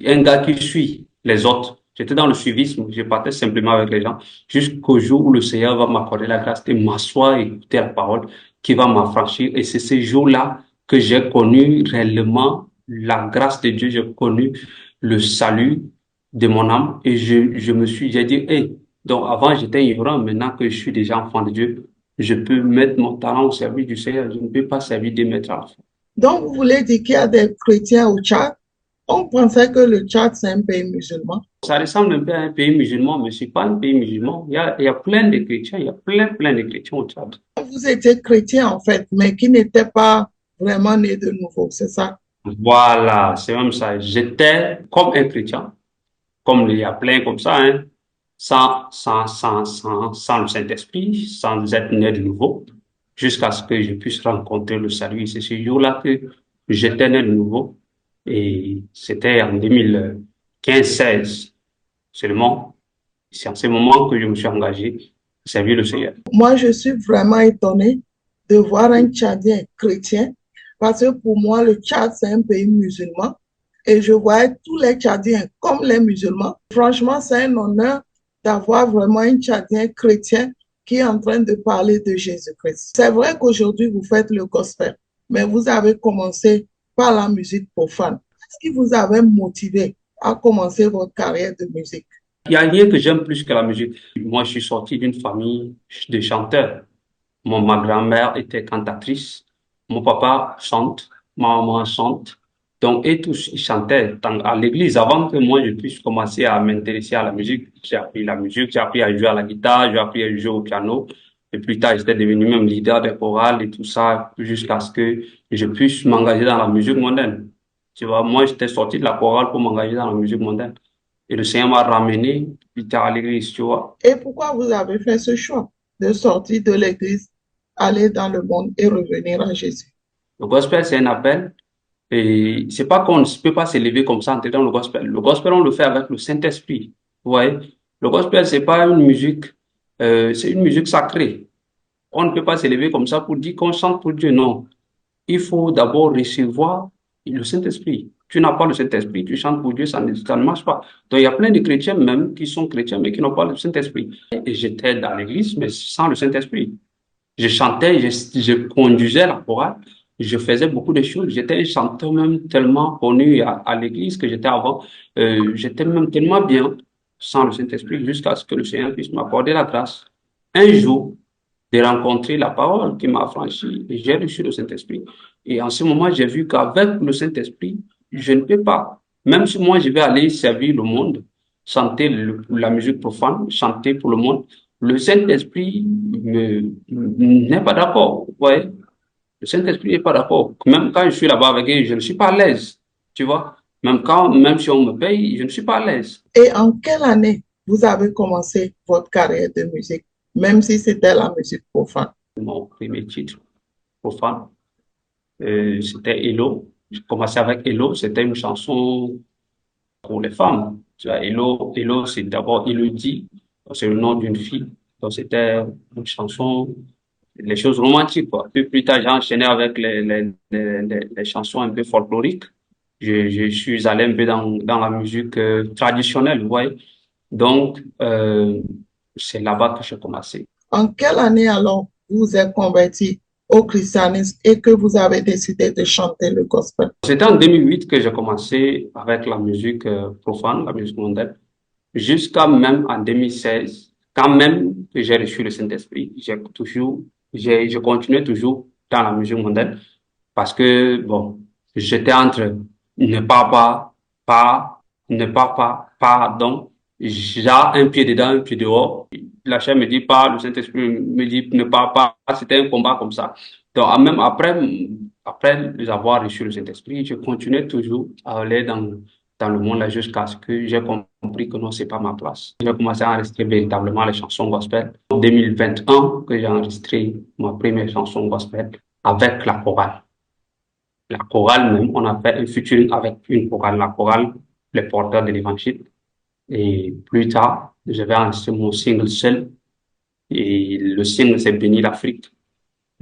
S4: un gars qui suit les autres. J'étais dans le suivisme, je partais simplement avec les gens, jusqu'au jour où le Seigneur va m'accorder la grâce de m'asseoir et écouter la parole qui va m'affranchir. Et c'est ce jour-là que j'ai connu réellement la grâce de Dieu, j'ai connu le salut de mon âme et j'ai dit, hey, donc avant j'étais ignorant, maintenant que je suis déjà enfant de Dieu, je peux mettre mon talent au service du Seigneur, je ne peux pas servir des maîtres à la fois.
S1: Donc, vous voulez dire qu'il y a des chrétiens au Tchad? On pensait que le Tchad, c'est un pays musulman.
S4: Ça ressemble un peu à un pays musulman, mais ce n'est pas un pays musulman. Il y a plein de chrétiens, il y a plein de chrétiens au Tchad.
S1: Vous étiez chrétien, en fait, mais qui n'était pas vraiment né de nouveau, c'est ça?
S4: Voilà, c'est même ça. J'étais comme un chrétien, comme il y a plein comme ça, hein, sans le Saint-Esprit, sans être né de nouveau, jusqu'à ce que je puisse rencontrer le salut. C'est ce jour-là que j'étais né de nouveau. Et c'était en 2015-16 seulement. C'est en ce moment que je me suis engagé à servir le Seigneur.
S1: Moi, je suis vraiment étonnée de voir un Tchadien chrétien parce que pour moi, le Tchad, c'est un pays musulman et je voyais tous les Tchadiens comme les musulmans. Franchement, c'est un honneur d'avoir vraiment un Tchadien chrétien qui est en train de parler de Jésus-Christ. C'est vrai qu'aujourd'hui, vous faites le gospel, mais vous avez commencé par la musique profane. Qu'est-ce qui vous avait motivé à commencer votre carrière de musique?
S4: Il n'y a rien que j'aime plus que la musique. Moi, je suis sorti d'une famille de chanteurs. Ma grand-mère était cantatrice, mon papa chante, ma maman chante. Donc, et tous, ils chantaient à l'église. Avant que moi, je puisse commencer à m'intéresser à la musique, j'ai appris la musique, j'ai appris à jouer à la guitare, j'ai appris à jouer au piano. Et plus tard, j'étais devenu même leader des chorales et tout ça, jusqu'à ce que je puisse m'engager dans la musique mondaine. Tu vois, moi, j'étais sorti de la chorale pour m'engager dans la musique mondaine. Et le Seigneur m'a ramené plus tard à l'église, tu vois.
S1: Et pourquoi vous avez fait ce choix de sortir de l'église, aller dans le monde et revenir à Jésus?
S4: Le gospel, c'est un appel. Et c'est pas qu'on ne peut pas s'élever comme ça, entrer dans le gospel. Le gospel, on le fait avec le Saint-Esprit. Vous voyez? Le gospel, c'est pas une musique, c'est une musique sacrée. On ne peut pas s'élever comme ça pour dire qu'on chante pour Dieu. Non. Il faut d'abord recevoir le Saint-Esprit. Tu n'as pas le Saint-Esprit, tu chantes pour Dieu, ça ne marche pas. Donc, il y a plein de chrétiens même qui sont chrétiens, mais qui n'ont pas le Saint-Esprit. Et j'étais dans l'église, mais sans le Saint-Esprit. Je chantais, je conduisais la chorale, je faisais beaucoup de choses. J'étais un chanteur même tellement connu à l'église que j'étais avant. J'étais même tellement bien sans le Saint-Esprit jusqu'à ce que le Seigneur puisse m'accorder la grâce. Un jour, de rencontrer la parole qui m'a affranchi et j'ai reçu le Saint-Esprit. Et en ce moment, j'ai vu qu'avec le Saint-Esprit, je ne peux pas. Même si moi, je vais aller servir le monde, chanter la musique profane, chanter pour le monde, le Saint-Esprit n'est pas d'accord. Vous voyez? Le Saint-Esprit n'est pas d'accord. Même quand je suis là-bas avec eux, je ne suis pas à l'aise. Tu vois? Même si on me paye, je ne suis pas à l'aise.
S1: Et en quelle année vous avez commencé votre carrière de musique, même si c'était la musique profane?
S4: Mon premier titre profane, c'était Hello. J'ai commencé avec Hello, c'était une chanson pour les femmes. Tu vois, Hello, c'est d'abord Elodie, c'est le nom d'une fille. Donc c'était une chanson, les choses romantiques, quoi. Puis plus tard, j'ai enchaîné avec les chansons un peu folkloriques. Je suis allé un peu dans la musique traditionnelle, vous voyez. Donc, c'est là-bas que j'ai commencé.
S1: En quelle année alors vous vous êtes converti au christianisme et que vous avez décidé de chanter le gospel?
S4: C'était en 2008 que j'ai commencé avec la musique profane, la musique mondaine, jusqu'à même en 2016, quand même que j'ai reçu le Saint-Esprit, je continuais toujours dans la musique mondaine parce que, bon, j'étais entre ne pas, ne pas, donc, j'ai un pied dedans, un pied dehors. La chair me dit pas, le Saint-Esprit me dit ne pas. C'était un combat comme ça. Donc, même après avoir reçu le Saint-Esprit, je continuais toujours à aller dans le monde là jusqu'à ce que j'ai compris que non, c'est pas ma place. J'ai commencé à enregistrer véritablement les chansons gospel. En 2021, que j'ai enregistré ma première chanson gospel avec la chorale. La chorale même, on a fait un featuring avec une chorale, la chorale, les porteurs de l'évangile. Et plus tard, je vais enregistrer mon single seul. Et le single, c'est Béni l'Afrique,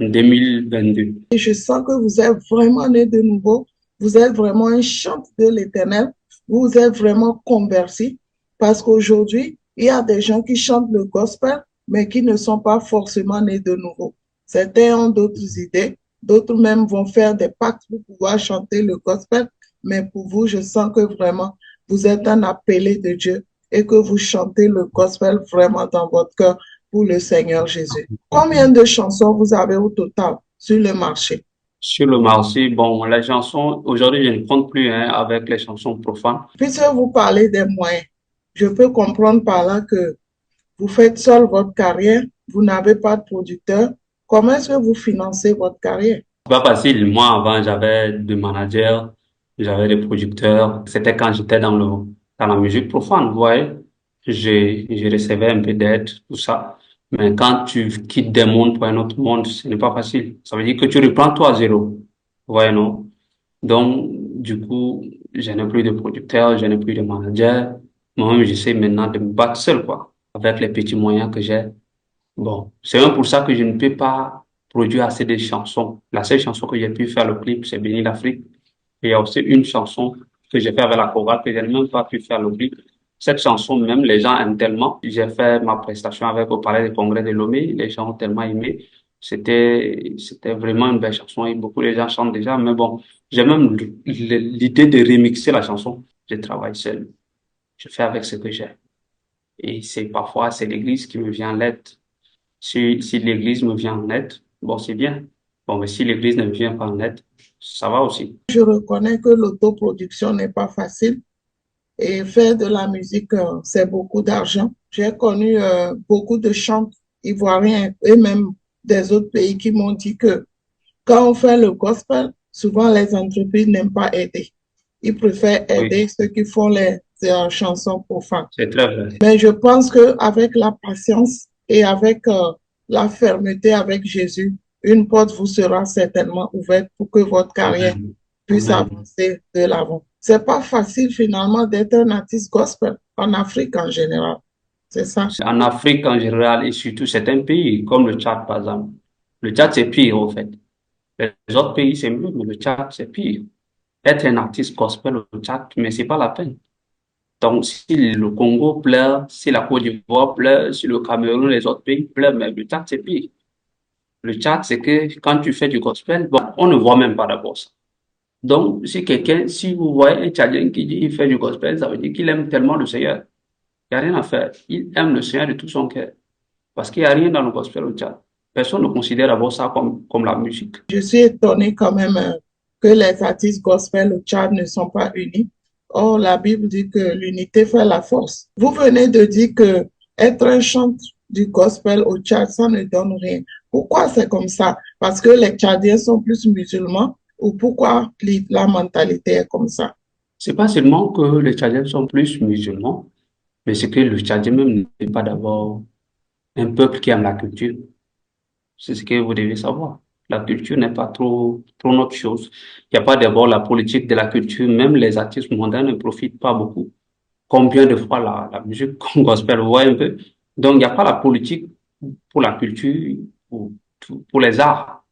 S4: en 2022.
S1: Et je sens que vous êtes vraiment né de nouveau. Vous êtes vraiment un chant de l'Éternel. Vous êtes vraiment converti parce qu'aujourd'hui, il y a des gens qui chantent le gospel, mais qui ne sont pas forcément nés de nouveau. Certains ont d'autres idées, d'autres même vont faire des pactes pour pouvoir chanter le gospel, mais pour vous, je sens que vraiment, vous êtes un appelé de Dieu et que vous chantez le gospel vraiment dans votre cœur pour le Seigneur Jésus. Combien de chansons vous avez au total sur le marché?
S4: Sur le marché, bon, les chansons, aujourd'hui, je ne compte plus hein, avec les chansons profanes.
S1: Puisque vous parlez des moyens, je peux comprendre par là que vous faites seul votre carrière, vous n'avez pas de producteur. Comment est-ce que vous financez votre carrière?
S4: C'est pas facile. Moi, avant, j'avais des managers, j'avais des producteurs. C'était quand j'étais dans la musique profane, vous voyez. Je recevais un peu d'aide, tout ça. Mais quand tu quittes des mondes pour un autre monde, ce n'est pas facile. Ça veut dire que tu reprends toi à zéro. Vous voyez, non? Donc, du coup, je n'ai plus de producteurs, je n'ai plus de managers. Moi-même, j'essaie maintenant de me battre seul, quoi, avec les petits moyens que j'ai. Bon, c'est même pour ça que je ne peux pas produire assez de chansons. La seule chanson que j'ai pu faire le clip, c'est Béni l'Afrique. Et il y a aussi une chanson que j'ai fait avec la chorale que je n'ai même pas pu faire le clip. Cette chanson, même, les gens aiment tellement. J'ai fait ma prestation avec au Palais des Congrès de Lomé. Les gens ont tellement aimé. C'était vraiment une belle chanson et beaucoup de gens chantent déjà. Mais bon, j'ai même l'idée de remixer la chanson. Je travaille seul. Je fais avec ce que j'ai. Et parfois, c'est l'église qui me vient en aide. Si l'église me vient en aide, bon, c'est bien. Bon, mais si l'église ne me vient pas en aide, ça va aussi.
S1: Je reconnais que l'autoproduction n'est pas facile et faire de la musique, c'est beaucoup d'argent. J'ai connu beaucoup de chants ivoiriens et même des autres pays qui m'ont dit que quand on fait le gospel, souvent les entreprises n'aiment pas aider. Ils préfèrent
S4: Oui,
S1: aider ceux qui font les chansons profanes.
S4: c'est très vrai.
S1: Mais je pense qu'avec la patience et avec la fermeté avec Jésus, une porte vous sera certainement ouverte pour que votre carrière
S4: Amen.
S1: puisse
S4: Amen.
S1: avancer de l'avant. C'est pas facile finalement d'être un artiste gospel en Afrique en général. C'est ça.
S4: En Afrique en général et surtout certains pays comme le Tchad par exemple. Le Tchad c'est pire en fait. Les autres pays c'est mieux, mais le Tchad c'est pire. Être un artiste gospel au Tchad, mais c'est pas la peine. Donc si le Congo pleure, si la Côte d'Ivoire pleure, si le Cameroun, les autres pays pleurent, mais le Tchad c'est pire. Le Tchad c'est que quand tu fais du gospel, bon, on ne voit même pas d'abord ça. Donc si quelqu'un, si vous voyez un Tchadien qui dit qu'il fait du gospel, ça veut dire qu'il aime tellement le Seigneur. Il n'y a rien à faire. Il aime le Seigneur de tout son cœur. Parce qu'il n'y a rien dans le gospel au Tchad. Personne ne considère d'abord ça comme la musique.
S1: Je suis étonnée quand même que les artistes gospel au Tchad ne sont pas unis. Or, la Bible dit que l'unité fait la force. Vous venez de dire que être un chanteur du gospel au Tchad, ça ne donne rien. Pourquoi c'est comme ça? Parce que les Tchadiens sont plus musulmans ou pourquoi la mentalité est comme ça?
S4: C'est pas seulement que les Tchadiens sont plus musulmans, mais c'est que le Tchadien même n'est pas d'abord un peuple qui aime la culture. C'est ce que vous devez savoir. La culture n'est pas trop notre chose. Il n'y a pas d'abord la politique de la culture. Même les artistes mondains ne profitent pas beaucoup. Combien de fois la musique gospel, vous voyez un peu. Donc, il n'y a pas la politique pour la culture, pour les arts.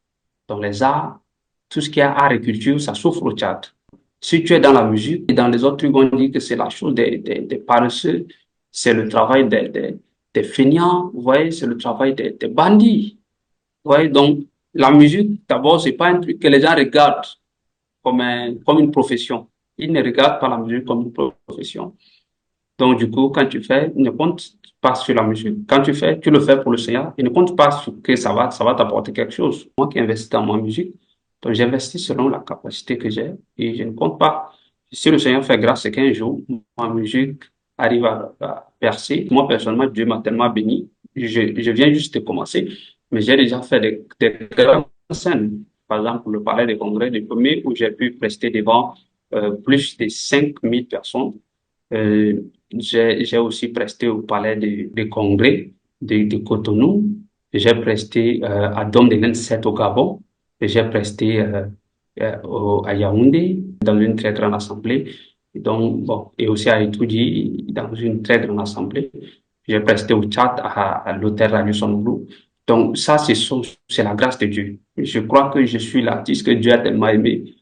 S4: Donc, les arts, tout ce qui est art et culture, ça souffre au Tchad. Si tu es dans la musique et dans les autres trucs, on dit que c'est la chose des paresseux, c'est le travail des feignants, vous voyez, c'est le travail des bandits. Vous voyez, donc, la musique, d'abord, c'est pas un truc que les gens regardent comme une profession. Ils ne regardent pas la musique comme une profession. Donc, du coup, quand tu fais, ne compte pas sur la musique. Quand tu fais, tu le fais pour le Seigneur. Et ne compte pas sur que ça va t'apporter quelque chose. Moi qui investis dans ma musique, donc j'investis selon la capacité que j'ai. Et je ne compte pas. Si le Seigneur fait grâce, c'est qu'un jour, ma musique arrive à percer. Moi, personnellement, Dieu m'a tellement béni. Je viens juste de commencer, mais j'ai déjà fait des grandes scènes. Par exemple, le Palais des Congrès, le premier où j'ai pu prester devant plus de 5000 personnes. Euh, j'ai aussi presté au Palais des Congrès de Cotonou. J'ai presté à Dom de 7 au Gabon. Et j'ai presté à Yaoundé dans une très grande assemblée. Et donc, bon, et aussi à Etoudi dans une très grande assemblée. J'ai presté au Tchad à l'hôtel Radio Songlou. Donc, ça, c'est la grâce de Dieu. Je crois que je suis l'artiste que Dieu a tellement aimé.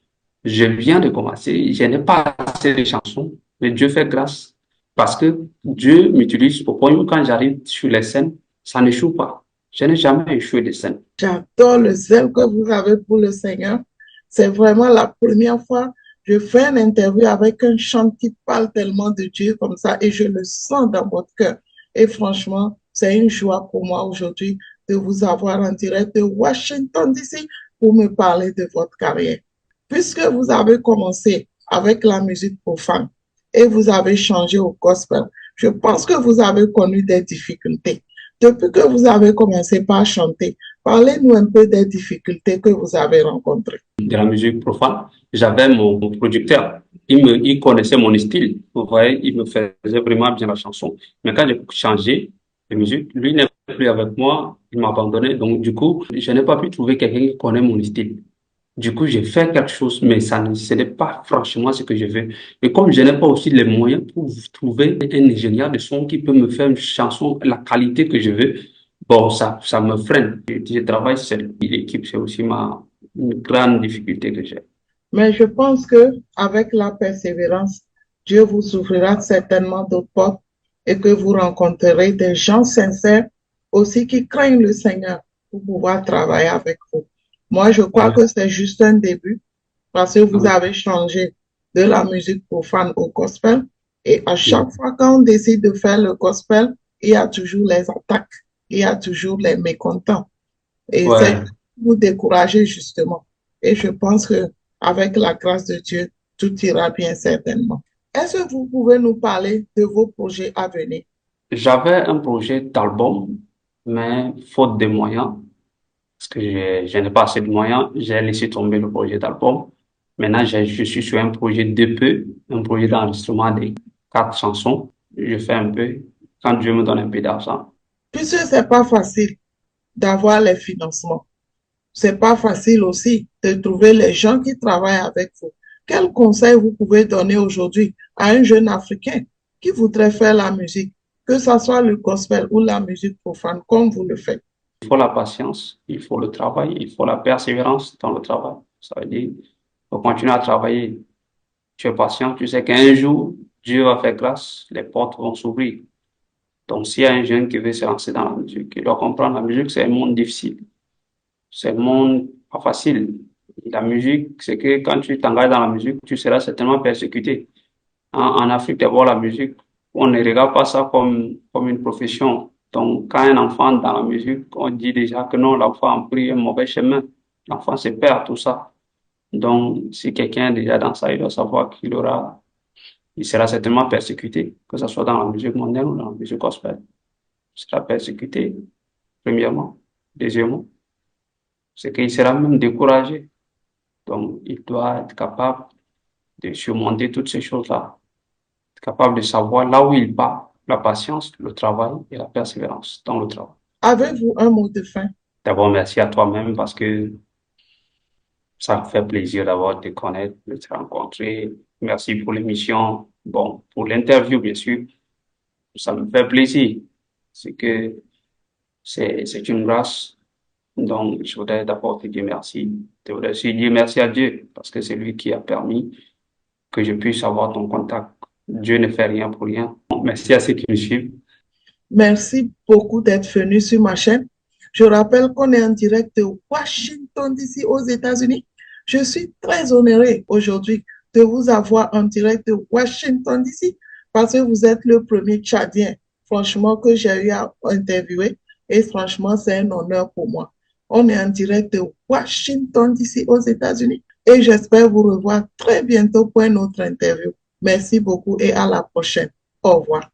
S4: Je viens de commencer. Je n'ai pas assez de chansons, mais Dieu fait grâce. Parce que Dieu m'utilise pour quand j'arrive sur les scènes, ça n'échoue pas. Je n'ai jamais échoué de scène.
S1: J'adore le zèle que vous avez pour le Seigneur. C'est vraiment la première fois que je fais une interview avec un chant qui parle tellement de Dieu comme ça et je le sens dans votre cœur. Et franchement, c'est une joie pour moi aujourd'hui de vous avoir en direct de Washington DC pour me parler de votre carrière. Puisque vous avez commencé avec la musique profane et vous avez changé au gospel, je pense que vous avez connu des difficultés. Depuis que vous avez commencé par chanter, parlez-nous un peu des difficultés que vous avez rencontrées.
S4: De la musique profane, j'avais mon producteur. Il connaissait mon style. Vous voyez, il me faisait vraiment bien la chanson. Mais quand j'ai changé de musique, lui n'est plus avec moi. Il m'a abandonné. Donc, du coup, je n'ai pas pu trouver quelqu'un qui connaît mon style. Du coup, j'ai fait quelque chose, mais ce n'est pas franchement ce que je veux. Et comme je n'ai pas aussi les moyens pour trouver un ingénieur de son qui peut me faire une chanson, la qualité que je veux, bon, ça me freine. Je travaille seul. L'équipe, c'est aussi une grande difficulté que j'ai.
S1: Mais je pense que avec la persévérance, Dieu vous ouvrira certainement d'autres portes et que vous rencontrerez des gens sincères aussi qui craignent le Seigneur pour pouvoir travailler avec vous. Moi, je crois
S4: Ouais.
S1: que c'est juste un début parce que vous
S4: Oui.
S1: avez changé de la musique profane au gospel. Et à chaque
S4: Oui.
S1: fois qu'on décide de faire le gospel, il y a toujours les attaques, il y a toujours les mécontents. Et c'est
S4: Ouais.
S1: vous décourager justement. Et je pense que avec la grâce de Dieu, tout ira bien certainement. Est-ce que vous pouvez nous parler de vos projets à venir?
S4: J'avais un projet d'album mais faute de moyens, parce que je n'ai pas assez de moyens, j'ai laissé tomber le projet d'album. Maintenant, je suis sur un projet d'EP, un projet d'enregistrement de 4 chansons. Je fais un peu quand Dieu me donne un peu d'argent.
S1: Puisque c'est pas facile d'avoir les financements, c'est pas facile aussi de trouver les gens qui travaillent avec vous. Quel conseil vous pouvez donner aujourd'hui à un jeune Africain qui voudrait faire la musique, que ce soit le gospel ou la musique profane, comme vous le faites?
S4: Il faut la patience, il faut le travail, il faut la persévérance dans le travail. Ça veut dire, il faut continuer à travailler. Tu es patient, tu sais qu'un jour, Dieu va faire grâce, les portes vont s'ouvrir. Donc, s'il y a un jeune qui veut se lancer dans la musique, il doit comprendre la musique, c'est un monde difficile. C'est un monde pas facile. La musique, c'est que quand tu t'engages dans la musique, tu seras certainement persécuté. En Afrique, d'abord, la musique, on ne regarde pas ça comme une profession. Donc, quand un enfant dans la musique, on dit déjà que non, l'enfant a pris un mauvais chemin. L'enfant se perd, tout ça. Donc, si quelqu'un est déjà dans ça, il doit savoir il sera certainement persécuté, que ce soit dans la musique mondaine ou dans la musique gospel. Il sera persécuté, premièrement. Deuxièmement, c'est qu'il sera même découragé. Donc, il doit être capable de surmonter toutes ces choses-là, être capable de savoir là où il part, la patience, le travail et la persévérance dans le travail.
S1: Avez-vous un mot de fin?
S4: D'abord, merci à toi-même parce que ça me fait plaisir d'avoir te connaître, de te rencontrer. Merci pour l'émission. Bon, pour l'interview, bien sûr, ça me fait plaisir. C'est que c'est une grâce. Donc, je voudrais d'abord te dire merci. Je voudrais aussi dire merci à Dieu parce que c'est lui qui a permis que je puisse avoir ton contact. Dieu ne fait rien pour rien. Merci à ceux qui me suivent.
S1: Merci beaucoup d'être venu sur ma chaîne. Je rappelle qu'on est en direct de Washington, D.C., aux États-Unis. Je suis très honorée aujourd'hui de vous avoir en direct de Washington, D.C., parce que vous êtes le premier Tchadien, franchement, que j'ai eu à interviewer. Et franchement, c'est un honneur pour moi. On est en direct de Washington, D.C., aux États-Unis. Et j'espère vous revoir très bientôt pour une autre interview. Merci beaucoup et à la prochaine. Au revoir.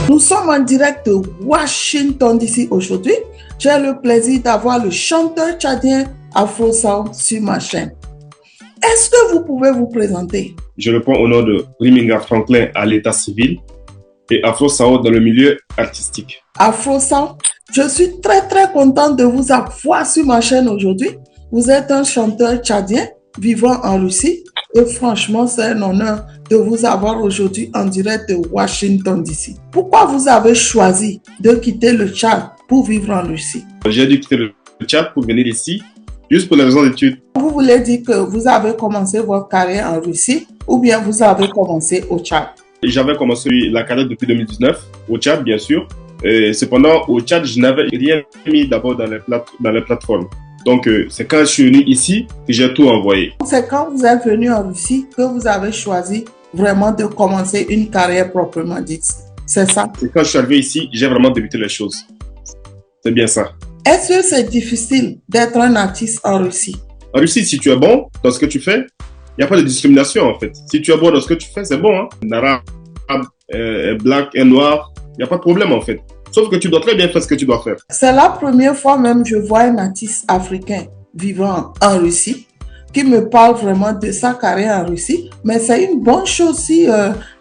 S1: Nous sommes en direct de Washington, D.C. aujourd'hui. J'ai le plaisir d'avoir le chanteur tchadien Afro Sound sur ma chaîne. Est-ce que vous pouvez vous présenter?
S5: Je réponds au nom de Riminga Franklin à l'état civil et Afro Sound dans le milieu artistique.
S1: Afro Sound, Je suis très contente de vous avoir sur ma chaîne aujourd'hui. Vous êtes un chanteur tchadien vivant en Russie et franchement, c'est un honneur de vous avoir aujourd'hui en direct de Washington DC. Pourquoi vous avez choisi de quitter le Tchad pour vivre en Russie?
S5: J'ai dû quitter le Tchad pour venir ici, juste pour les raisons d'études.
S1: Vous voulez dire que vous avez commencé votre carrière en Russie ou bien vous avez commencé au Tchad?
S5: J'avais commencé la carrière depuis 2019, au Tchad bien sûr. Cependant, au Tchad, je n'avais rien mis d'abord dans les plateformes. Donc, c'est quand je suis venu ici que j'ai tout envoyé.
S1: C'est quand vous êtes venu en Russie que vous avez choisi vraiment de commencer une carrière proprement dite. C'est ça?
S5: C'est quand je suis arrivé ici, j'ai vraiment débuté les choses. C'est bien ça.
S1: Est-ce que c'est difficile d'être un artiste en Russie?
S5: En Russie, si tu es bon dans ce que tu fais, il n'y a pas de discrimination en fait. Si tu es bon dans ce que tu fais, c'est bon. Hein? Un arabe, un black, un noir, il n'y a pas de problème en fait. Sauf que tu dois très bien faire ce que tu dois faire.
S1: C'est la première fois même que je vois un artiste africain vivant en Russie qui me parle vraiment de sa carrière en Russie. Mais c'est une bonne chose si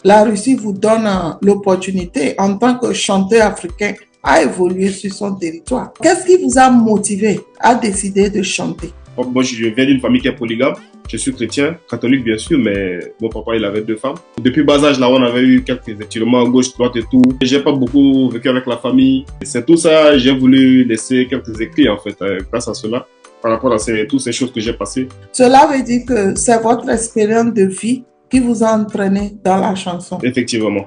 S1: la Russie vous donne l'opportunité en tant que chanteur africain à évoluer sur son territoire. Qu'est-ce qui vous a motivé à décider de chanter?
S5: Moi, je viens d'une famille qui est polygame. Je suis chrétien, catholique bien sûr, mais mon papa, il avait 2 femmes. Depuis bas âge, là, on avait eu quelques étirements à gauche, droite et tout. J'ai pas beaucoup vécu avec la famille. C'est tout ça, j'ai voulu laisser quelques écrits, en fait, grâce à cela, par rapport à toutes ces choses que j'ai passées.
S1: Cela veut dire que c'est votre expérience de vie qui vous a entraîné dans la chanson.
S5: Effectivement.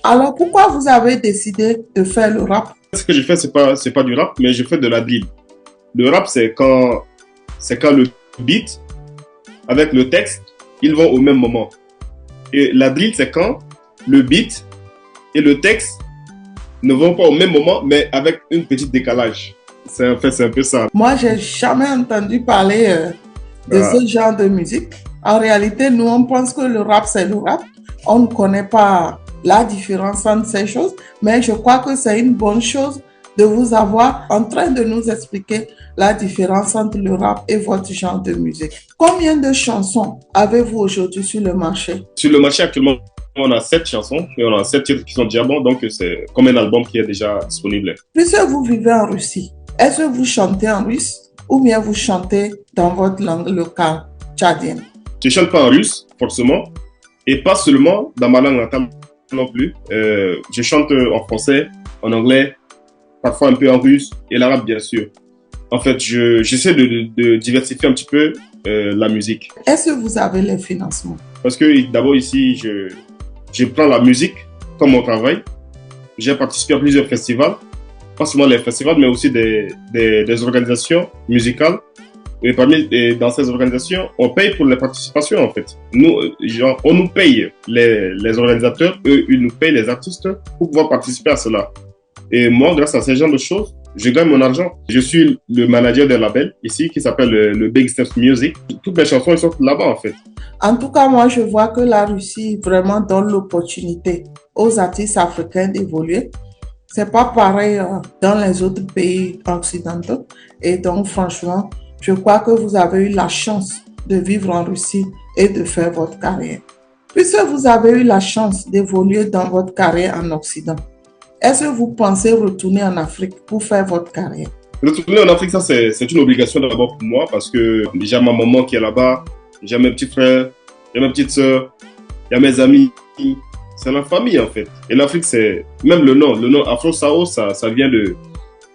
S1: Alors, pourquoi vous avez décidé de faire le rap?
S5: Ce que je fais, c'est pas du rap, mais je fais de la drill. Le rap, c'est quand le beat avec le texte, ils vont au même moment. Et la drill, c'est quand le beat et le texte ne vont pas au même moment, mais avec une petite décalage. C'est un peu ça.
S1: Moi, j'ai jamais entendu parler de ce genre de musique. En réalité, nous, on pense que le rap, c'est le rap. On ne connaît pas la différence entre ces choses, mais je crois que c'est une bonne chose de vous avoir en train de nous expliquer la différence entre le rap et votre genre de musique. Combien de chansons avez-vous aujourd'hui sur le marché?
S5: Sur le marché actuellement, on a 7 chansons et on a 7 titres qui sont déjà bons, donc c'est comme un album qui est déjà disponible.
S1: Puisque vous vivez en Russie, est-ce que vous chantez en russe ou bien vous chantez dans votre langue locale tchadienne?
S5: Je ne chante pas en russe, forcément, et pas seulement dans ma langue natale non plus. Je chante en français, en anglais, parfois un peu en russe et l'arabe bien sûr. En fait, j'essaie de diversifier un petit peu la musique.
S1: Est-ce que vous avez les financements?
S5: Parce que d'abord ici, je prends la musique comme mon travail. J'ai participé à plusieurs festivals, pas seulement les festivals, mais aussi des organisations musicales. Et dans ces organisations, on paye pour les participations en fait. On nous paye les organisateurs, eux, ils nous payent les artistes pour pouvoir participer à cela. Et moi, grâce à ce genre de choses, je gagne mon argent. Je suis le manager d'un label ici qui s'appelle le Big Steps Music. Toutes les chansons elles sortent là-bas en fait.
S1: En tout cas, moi, je vois que la Russie vraiment donne l'opportunité aux artistes africains d'évoluer. C'est pas pareil dans les autres pays occidentaux. Et donc, franchement, je crois que vous avez eu la chance de vivre en Russie et de faire votre carrière. Puisque vous avez eu la chance d'évoluer dans votre carrière en Occident, est-ce que vous pensez retourner en Afrique pour faire votre carrière?
S5: Retourner en Afrique, ça c'est une obligation d'abord pour moi parce que déjà ma maman qui est là-bas, j'ai mes petits frères, j'ai mes petites sœurs, il y a mes amis. C'est la famille en fait. Et l'Afrique, c'est même le nom Afro-Sao, ça vient de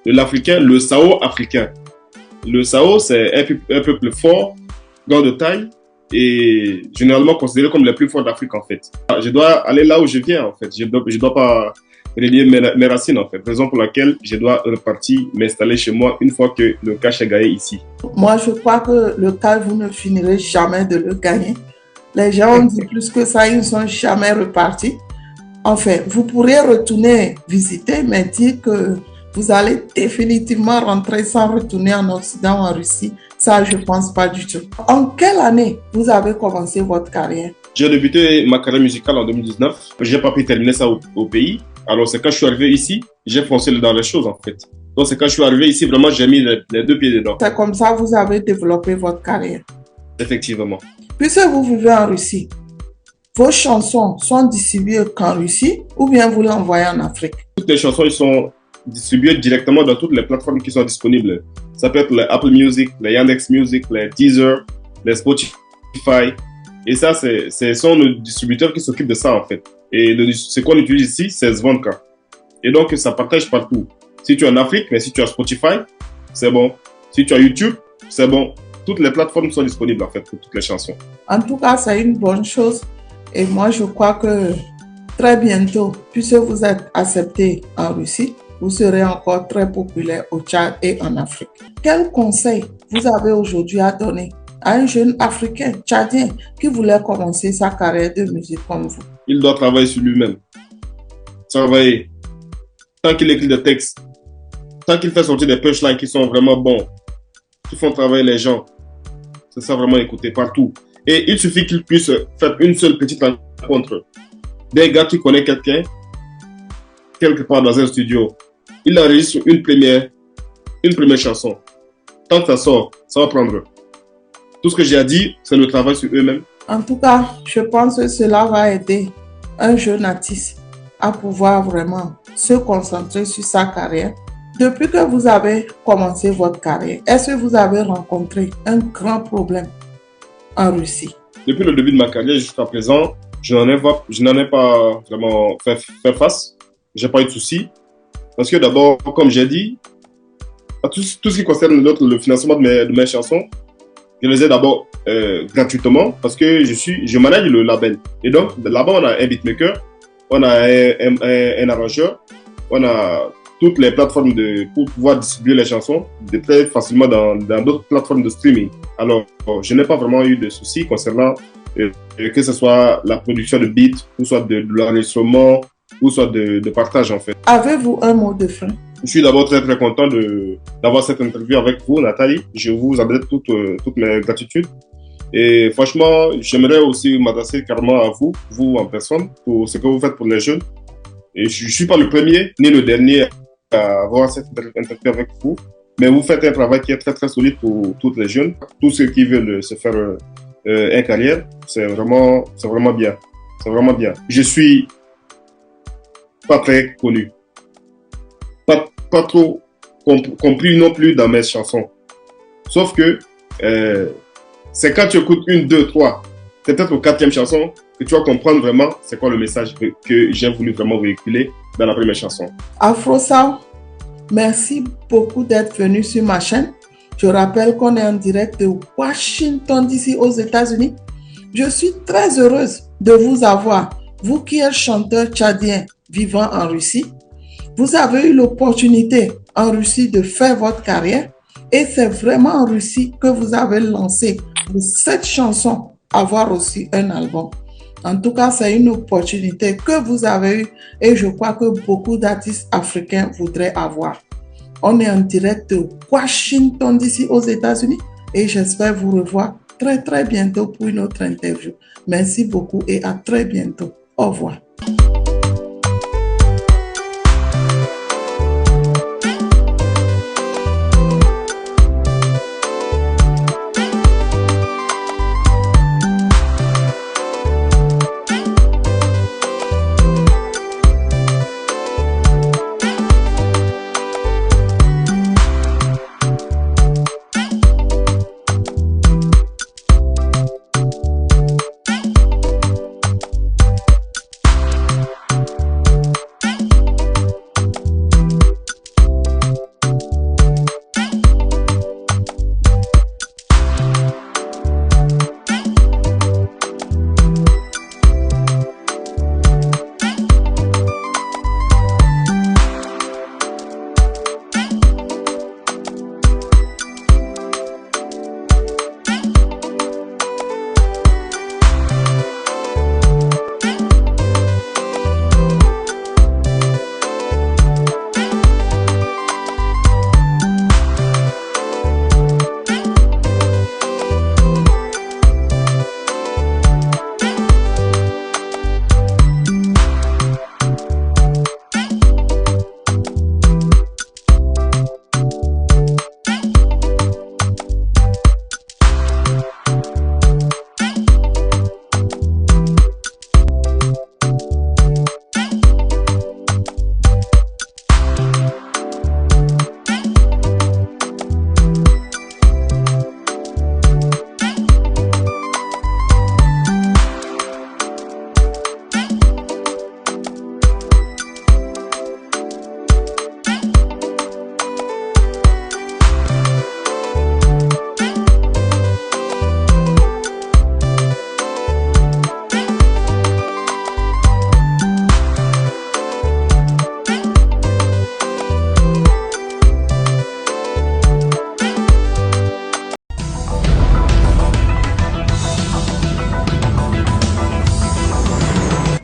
S5: l'africain, le Sao africain. Le Sao, c'est un peuple fort, grand de taille et généralement considéré comme les plus forts d'Afrique en fait. Je dois aller là où je viens en fait. Je dois pas relier mes racines en fait. Raison pour laquelle je dois repartir m'installer chez moi une fois que le cash est gagné ici.
S1: Moi, je crois que le cash, vous ne finirez jamais de le gagner. Les gens ont dit plus que ça, ils ne sont jamais repartis. Enfin, vous pourrez retourner visiter, mais dire que vous allez définitivement rentrer sans retourner en Occident ou en Russie, ça, je ne pense pas du tout. En quelle année vous avez commencé votre carrière?
S5: J'ai débuté ma carrière musicale en 2019. Je n'ai pas pu terminer ça au pays. Alors, c'est quand je suis arrivé ici, j'ai foncé dans les choses, en fait. Donc, c'est quand je suis arrivé ici, vraiment, j'ai mis les 2 pieds dedans.
S1: C'est comme ça que vous avez développé votre carrière.
S5: Effectivement.
S1: Puisque vous vivez en Russie, vos chansons sont distribuées qu'en Russie ou bien vous l'envoyez en Afrique?
S5: Toutes les chansons, ils sont distribué directement dans toutes les plateformes qui sont disponibles. Ça peut être les Apple Music, les Yandex Music, les Deezer, les Spotify. Et ça, ce sont nos distributeurs qui s'occupent de ça, en fait. Et ce qu'on utilise ici, c'est Zvonka. Et donc, ça partage partout. Si tu es en Afrique, mais si tu as Spotify, c'est bon. Si tu as YouTube, c'est bon. Toutes les plateformes sont disponibles, en fait, pour toutes les chansons.
S1: En tout cas, c'est une bonne chose. Et moi, je crois que très bientôt, puisque vous êtes accepté en Russie, vous serez encore très populaire au Tchad et en Afrique. Quel conseil vous avez aujourd'hui à donner à un jeune Africain, Tchadien, qui voulait commencer sa carrière de musique comme vous?
S5: Il doit travailler sur lui-même. Travailler. Tant qu'il écrit des textes, tant qu'il fait sortir des punchlines qui sont vraiment bons, qui font travailler les gens, c'est ça vraiment écouter partout. Et il suffit qu'il puisse faire une seule petite rencontre d'un gars qui connaît quelqu'un, quelque part dans un studio. Il enregistre une première chanson. Tant que ça sort, ça va prendre. Tout ce que j'ai à dire, c'est le travail sur eux-mêmes.
S1: En tout cas, je pense que cela va aider un jeune artiste à pouvoir vraiment se concentrer sur sa carrière. Depuis que vous avez commencé votre carrière, est-ce que vous avez rencontré un grand problème en Russie?
S5: Depuis le début de ma carrière jusqu'à présent, je n'en ai pas vraiment fait face. J'ai pas eu de soucis. Parce que d'abord, comme j'ai dit, tout ce qui concerne le financement de mes chansons, je les ai d'abord gratuitement parce que je manage le label. Et donc, là-bas, on a un beatmaker, on a un arrangeur, on a toutes les plateformes pour pouvoir distribuer les chansons très facilement dans d'autres plateformes de streaming. Alors, je n'ai pas vraiment eu de soucis concernant que ce soit la production de beats, ou soit de l'enregistrement, ou soit de partage en fait.
S1: Avez-vous un mot de fin?
S5: Je suis d'abord très très content d'avoir cette interview avec vous, Nathalie. Je vous adresse toutes mes gratitudes. Et franchement, j'aimerais aussi m'adresser carrément à vous en personne, pour ce que vous faites pour les jeunes. Et je ne suis pas le premier ni le dernier à avoir cette interview avec vous, mais vous faites un travail qui est très très solide pour tous les jeunes, tous ceux qui veulent se faire une carrière. C'est vraiment bien. C'est vraiment bien. Je suis pas très connu, pas trop compris non plus dans mes chansons. Sauf que c'est quand tu écoutes une, deux, trois, c'est peut-être au quatrième chanson que tu vas comprendre vraiment c'est quoi le message que j'ai voulu vraiment véhiculer dans la première chanson.
S1: Afrosound, merci beaucoup d'être venu sur ma chaîne. Je rappelle qu'on est en direct de Washington DC aux États-Unis. Je suis très heureuse de vous avoir, vous qui êtes chanteur tchadien vivant en Russie. Vous avez eu l'opportunité en Russie de faire votre carrière et c'est vraiment en Russie que vous avez lancé cette chanson, avoir aussi un album. En tout cas, c'est une opportunité que vous avez eue et je crois que beaucoup d'artistes africains voudraient avoir. On est en direct de Washington DC aux États-Unis et j'espère vous revoir très très bientôt pour une autre interview. Merci beaucoup et à très bientôt. Au revoir.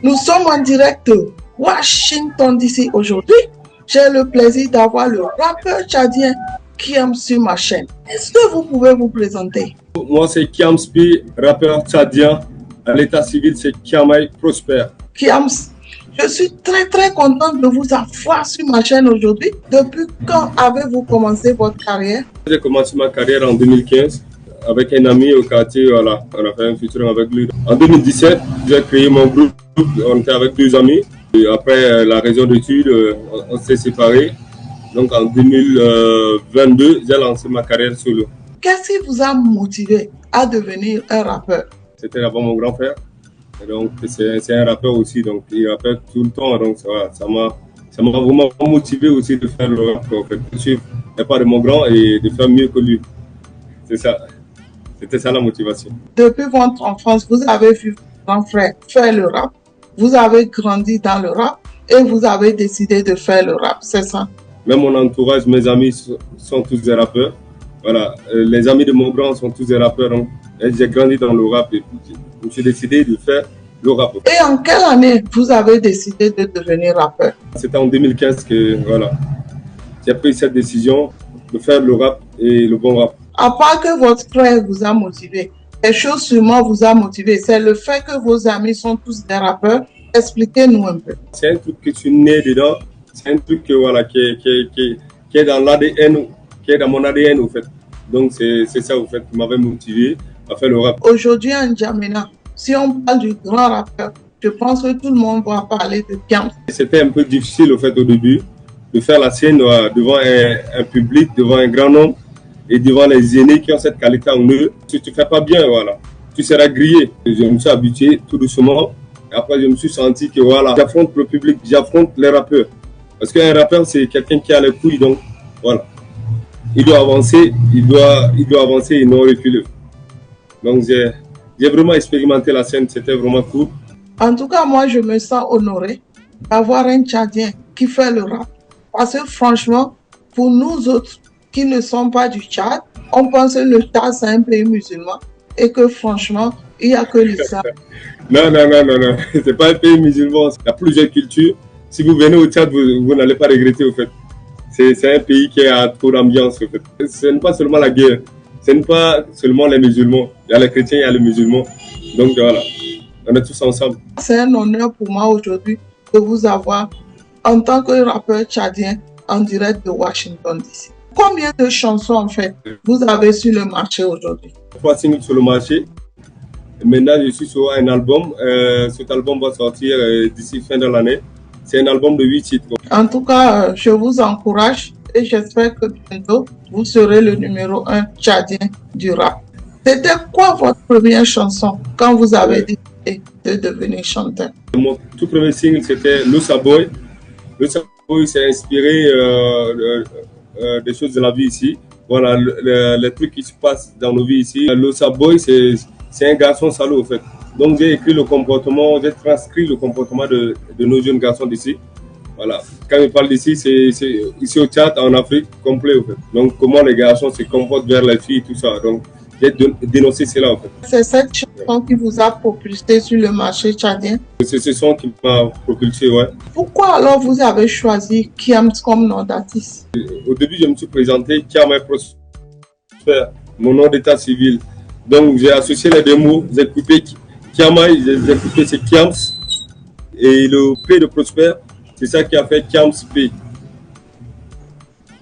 S1: Nous sommes en direct de Washington DC aujourd'hui. J'ai le plaisir d'avoir le rappeur tchadien Kiams sur ma chaîne. Est-ce que vous pouvez vous présenter?
S6: Moi, c'est Kiams P, rappeur tchadien. À l'état civil, c'est Kiamai Prosper.
S1: Kiams, je suis très contente de vous avoir sur ma chaîne aujourd'hui. Depuis quand avez-vous commencé votre carrière?
S6: J'ai commencé ma carrière en 2015 avec un ami au quartier. Voilà, on a fait un featuring avec lui. En 2017, j'ai créé mon groupe. On était avec 2 amis. Et après la raison d'études, on s'est séparés. Donc en 2022, j'ai lancé ma carrière solo.
S1: Qu'est-ce qui vous a motivé à devenir un rappeur?
S6: C'était d'abord mon grand frère. Et donc c'est un rappeur aussi, donc il rappelle tout le temps. Donc ça m'a vraiment motivé aussi de faire le rap, en fait, de suivre les pas de mon grand et de faire mieux que lui. C'est ça. C'était ça la motivation.
S1: Depuis votre enfance, vous avez vu votre grand frère faire le rap. Vous avez grandi dans le rap et vous avez décidé de faire le rap, c'est ça?
S6: Même mon entourage, mes amis sont tous des rappeurs. Voilà, les amis de mon grand sont tous des rappeurs. Donc j'ai grandi dans le rap et je me suis décidé de faire le rap.
S1: Et en quelle année vous avez décidé de devenir rappeur?
S6: C'était en 2015 que voilà, j'ai pris cette décision de faire le rap et le bon rap.
S1: À part que votre frère vous a motivé, quelque chose sûrement vous a motivé, c'est le fait que vos amis sont tous des rappeurs. Expliquez-nous un peu.
S6: C'est un truc que tu es né dedans, c'est un truc que, voilà, qui est dans l'ADN, qui est dans mon ADN au fait. Donc c'est ça au fait qui m'avait motivé à faire le rap.
S1: Aujourd'hui en N'Djamena, si on parle du grand rappeur, je pense que tout le monde va parler de Kiams.
S6: C'était un peu difficile au fait au début de faire la scène devant un public, devant un grand nombre et devant les aînés qui ont cette qualité en eux. Si tu ne fais pas bien, voilà, tu seras grillé. Je me suis habitué tout doucement. Après, je me suis senti que voilà, j'affronte le public, j'affronte les rappeurs. Parce qu'un rappeur, c'est quelqu'un qui a les couilles, donc voilà. Il doit avancer, il doit avancer et non reculer. Donc j'ai vraiment expérimenté la scène, c'était vraiment cool.
S1: En tout cas, moi, je me sens honoré d'avoir un Tchadien qui fait le rap. Parce que franchement, pour nous autres qui ne sommes pas du Tchad, on pense que le Tchad, c'est un pays musulman et que franchement, il n'y a que l'islam.
S6: Non, c'est pas un pays musulman, il y a plusieurs cultures. Si vous venez au Tchad, vous n'allez pas regretter au fait. C'est un pays qui a trop d'ambiance au fait. Ce n'est pas seulement la guerre, ce n'est pas seulement les musulmans. Il y a les chrétiens, il y a les musulmans. Donc voilà, on est tous ensemble.
S1: C'est un honneur pour moi aujourd'hui de vous avoir en tant que rappeur tchadien en direct de Washington DC. Combien de chansons en fait vous avez sur le marché aujourd'hui?
S6: 3 singles sur le marché. Maintenant, je suis sur un album. Cet album va sortir d'ici fin de l'année. C'est un album de 8 titres.
S1: En tout cas, je vous encourage et j'espère que bientôt, vous serez le numéro 1 tchadien du rap. C'était quoi votre première chanson quand vous avez décidé de devenir chanteur?
S6: Mon tout premier single, c'était Lusa Boy. Lusa Boy s'est inspiré des choses de la vie ici. Voilà, les trucs qui se passent dans nos vies ici. Lusa Boy, c'est un garçon salaud, en fait. Donc, j'ai écrit le comportement, j'ai transcrit le comportement de nos jeunes garçons d'ici. Voilà. Quand je parle d'ici, c'est ici au Tchad, en Afrique, complet, en fait. Donc, comment les garçons se comportent vers les filles, tout ça. Donc, j'ai dénoncé cela, en fait.
S1: C'est cette chanson qui vous a propulsé sur le marché tchadien?
S6: C'est ce son qui m'a propulsé, ouais.
S1: Pourquoi alors vous avez choisi Kiams comme nom d'artiste?
S6: Au début, je me suis présenté Kiamai Prosper, mon nom d'état civil. Donc, j'ai associé les deux mots, j'ai coupé Kiamai, j'ai coupé c'est Kiams. Et le P de Prosper, c'est ça qui a fait Kiams P.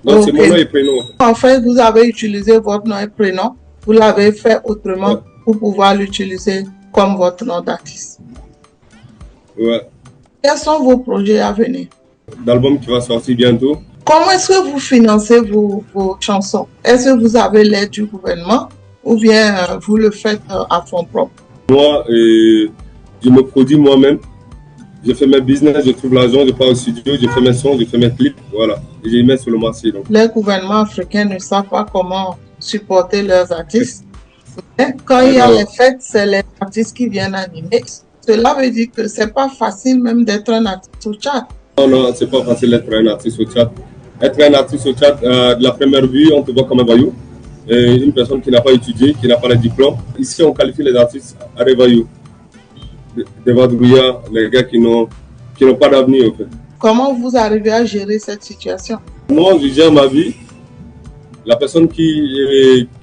S6: Donc, okay. C'est mon nom et prénom.
S1: En fait, vous avez utilisé votre nom et prénom. Vous l'avez fait autrement, ouais, pour pouvoir l'utiliser comme votre nom d'artiste.
S6: Ouais.
S1: Quels sont vos projets à venir?
S6: L'album qui va sortir bientôt.
S1: Comment est-ce que vous financez vos chansons? Est-ce que vous avez l'aide du gouvernement ou bien vous le faites à fond propre?
S6: Moi, je me produis moi-même. Je fais mes business, je trouve l'argent, je pars au studio, je fais mes sons, je fais mes clips, voilà. Et je les mets sur le marché. Donc.
S1: Les gouvernements africains ne savent pas comment supporter leurs artistes. Mais quand il y a les fêtes, c'est les artistes qui viennent animer. Cela veut dire que c'est pas facile même d'être un artiste au Tchad.
S6: Non, c'est pas facile d'être un artiste au Tchad. Être un artiste au Tchad, de la première vue, on te voit comme un voyou. Une personne qui n'a pas étudié, qui n'a pas le diplôme. Ici, on qualifie les artistes à des voyous. des vadrouillards, les gars qui n'ont pas d'avenir en fait.
S1: Comment vous arrivez à gérer cette situation?
S6: Moi, je gère ma vie. La personne qui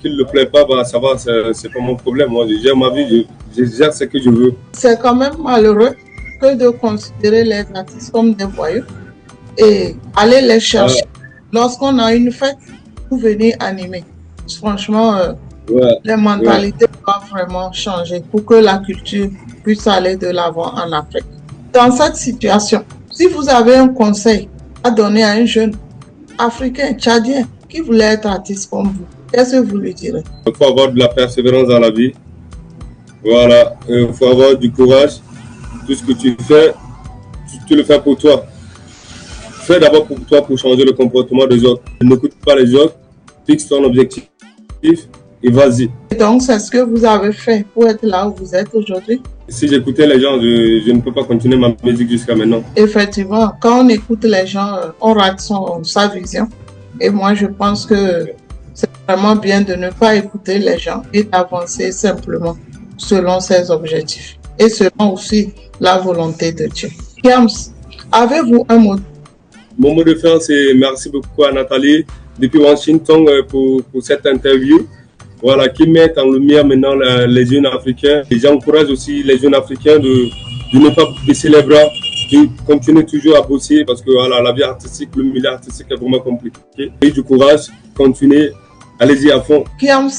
S6: ne le plaît pas, bah, ça va, c'est pas mon problème. Moi, je gère ma vie, je gère ce que je veux.
S1: C'est quand même malheureux que de considérer les artistes comme des voyous et aller les chercher. Lorsqu'on a une fête, vous venez animer. Franchement, les mentalités doivent vraiment changer pour que la culture puisse aller de l'avant en Afrique. Dans cette situation, si vous avez un conseil à donner à un jeune africain, tchadien, qui voulait être artiste comme vous, qu'est-ce que vous lui direz?
S6: Il faut avoir de la persévérance dans la vie. Voilà, il faut avoir du courage. Tout ce que tu fais, tu le fais pour toi. Fais d'abord pour toi pour changer le comportement des autres. N'écoute pas les autres, fixe ton objectif et vas-y.
S1: Donc, c'est ce que vous avez fait pour être là où vous êtes aujourd'hui?
S6: Si j'écoutais les gens, je ne peux pas continuer ma musique jusqu'à maintenant.
S1: Effectivement, quand on écoute les gens, on rate sa vision. Et moi, je pense que c'est vraiment bien de ne pas écouter les gens et d'avancer simplement selon ses objectifs et selon aussi la volonté de Dieu. Kiams, avez-vous un mot?
S6: Mon mot de fin, c'est merci beaucoup à Nathalie depuis Washington pour cette interview. Voilà, qui met en lumière maintenant les jeunes africains. Et j'encourage aussi les jeunes africains de ne pas baisser les bras, de continuer toujours à bosser parce que voilà, la vie artistique, le milieu artistique est vraiment compliqué. Et du courage, continuez, allez-y à fond.
S1: Kiams,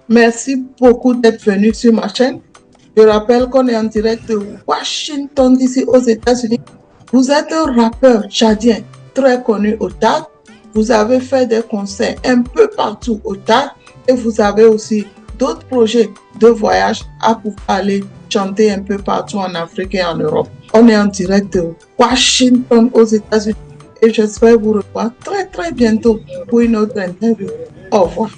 S1: merci beaucoup d'être venu sur ma chaîne. Je rappelle qu'on est en direct de Washington, d'ici aux États-Unis. Vous êtes un rappeur tchadien très connu au Tchad. Vous avez fait des concerts un peu partout au Tchad et vous avez aussi d'autres projets de voyage à pouvoir aller chanter un peu partout en Afrique et en Europe. On est en direct de Washington aux États-Unis et j'espère vous revoir très bientôt pour une autre interview. Au revoir.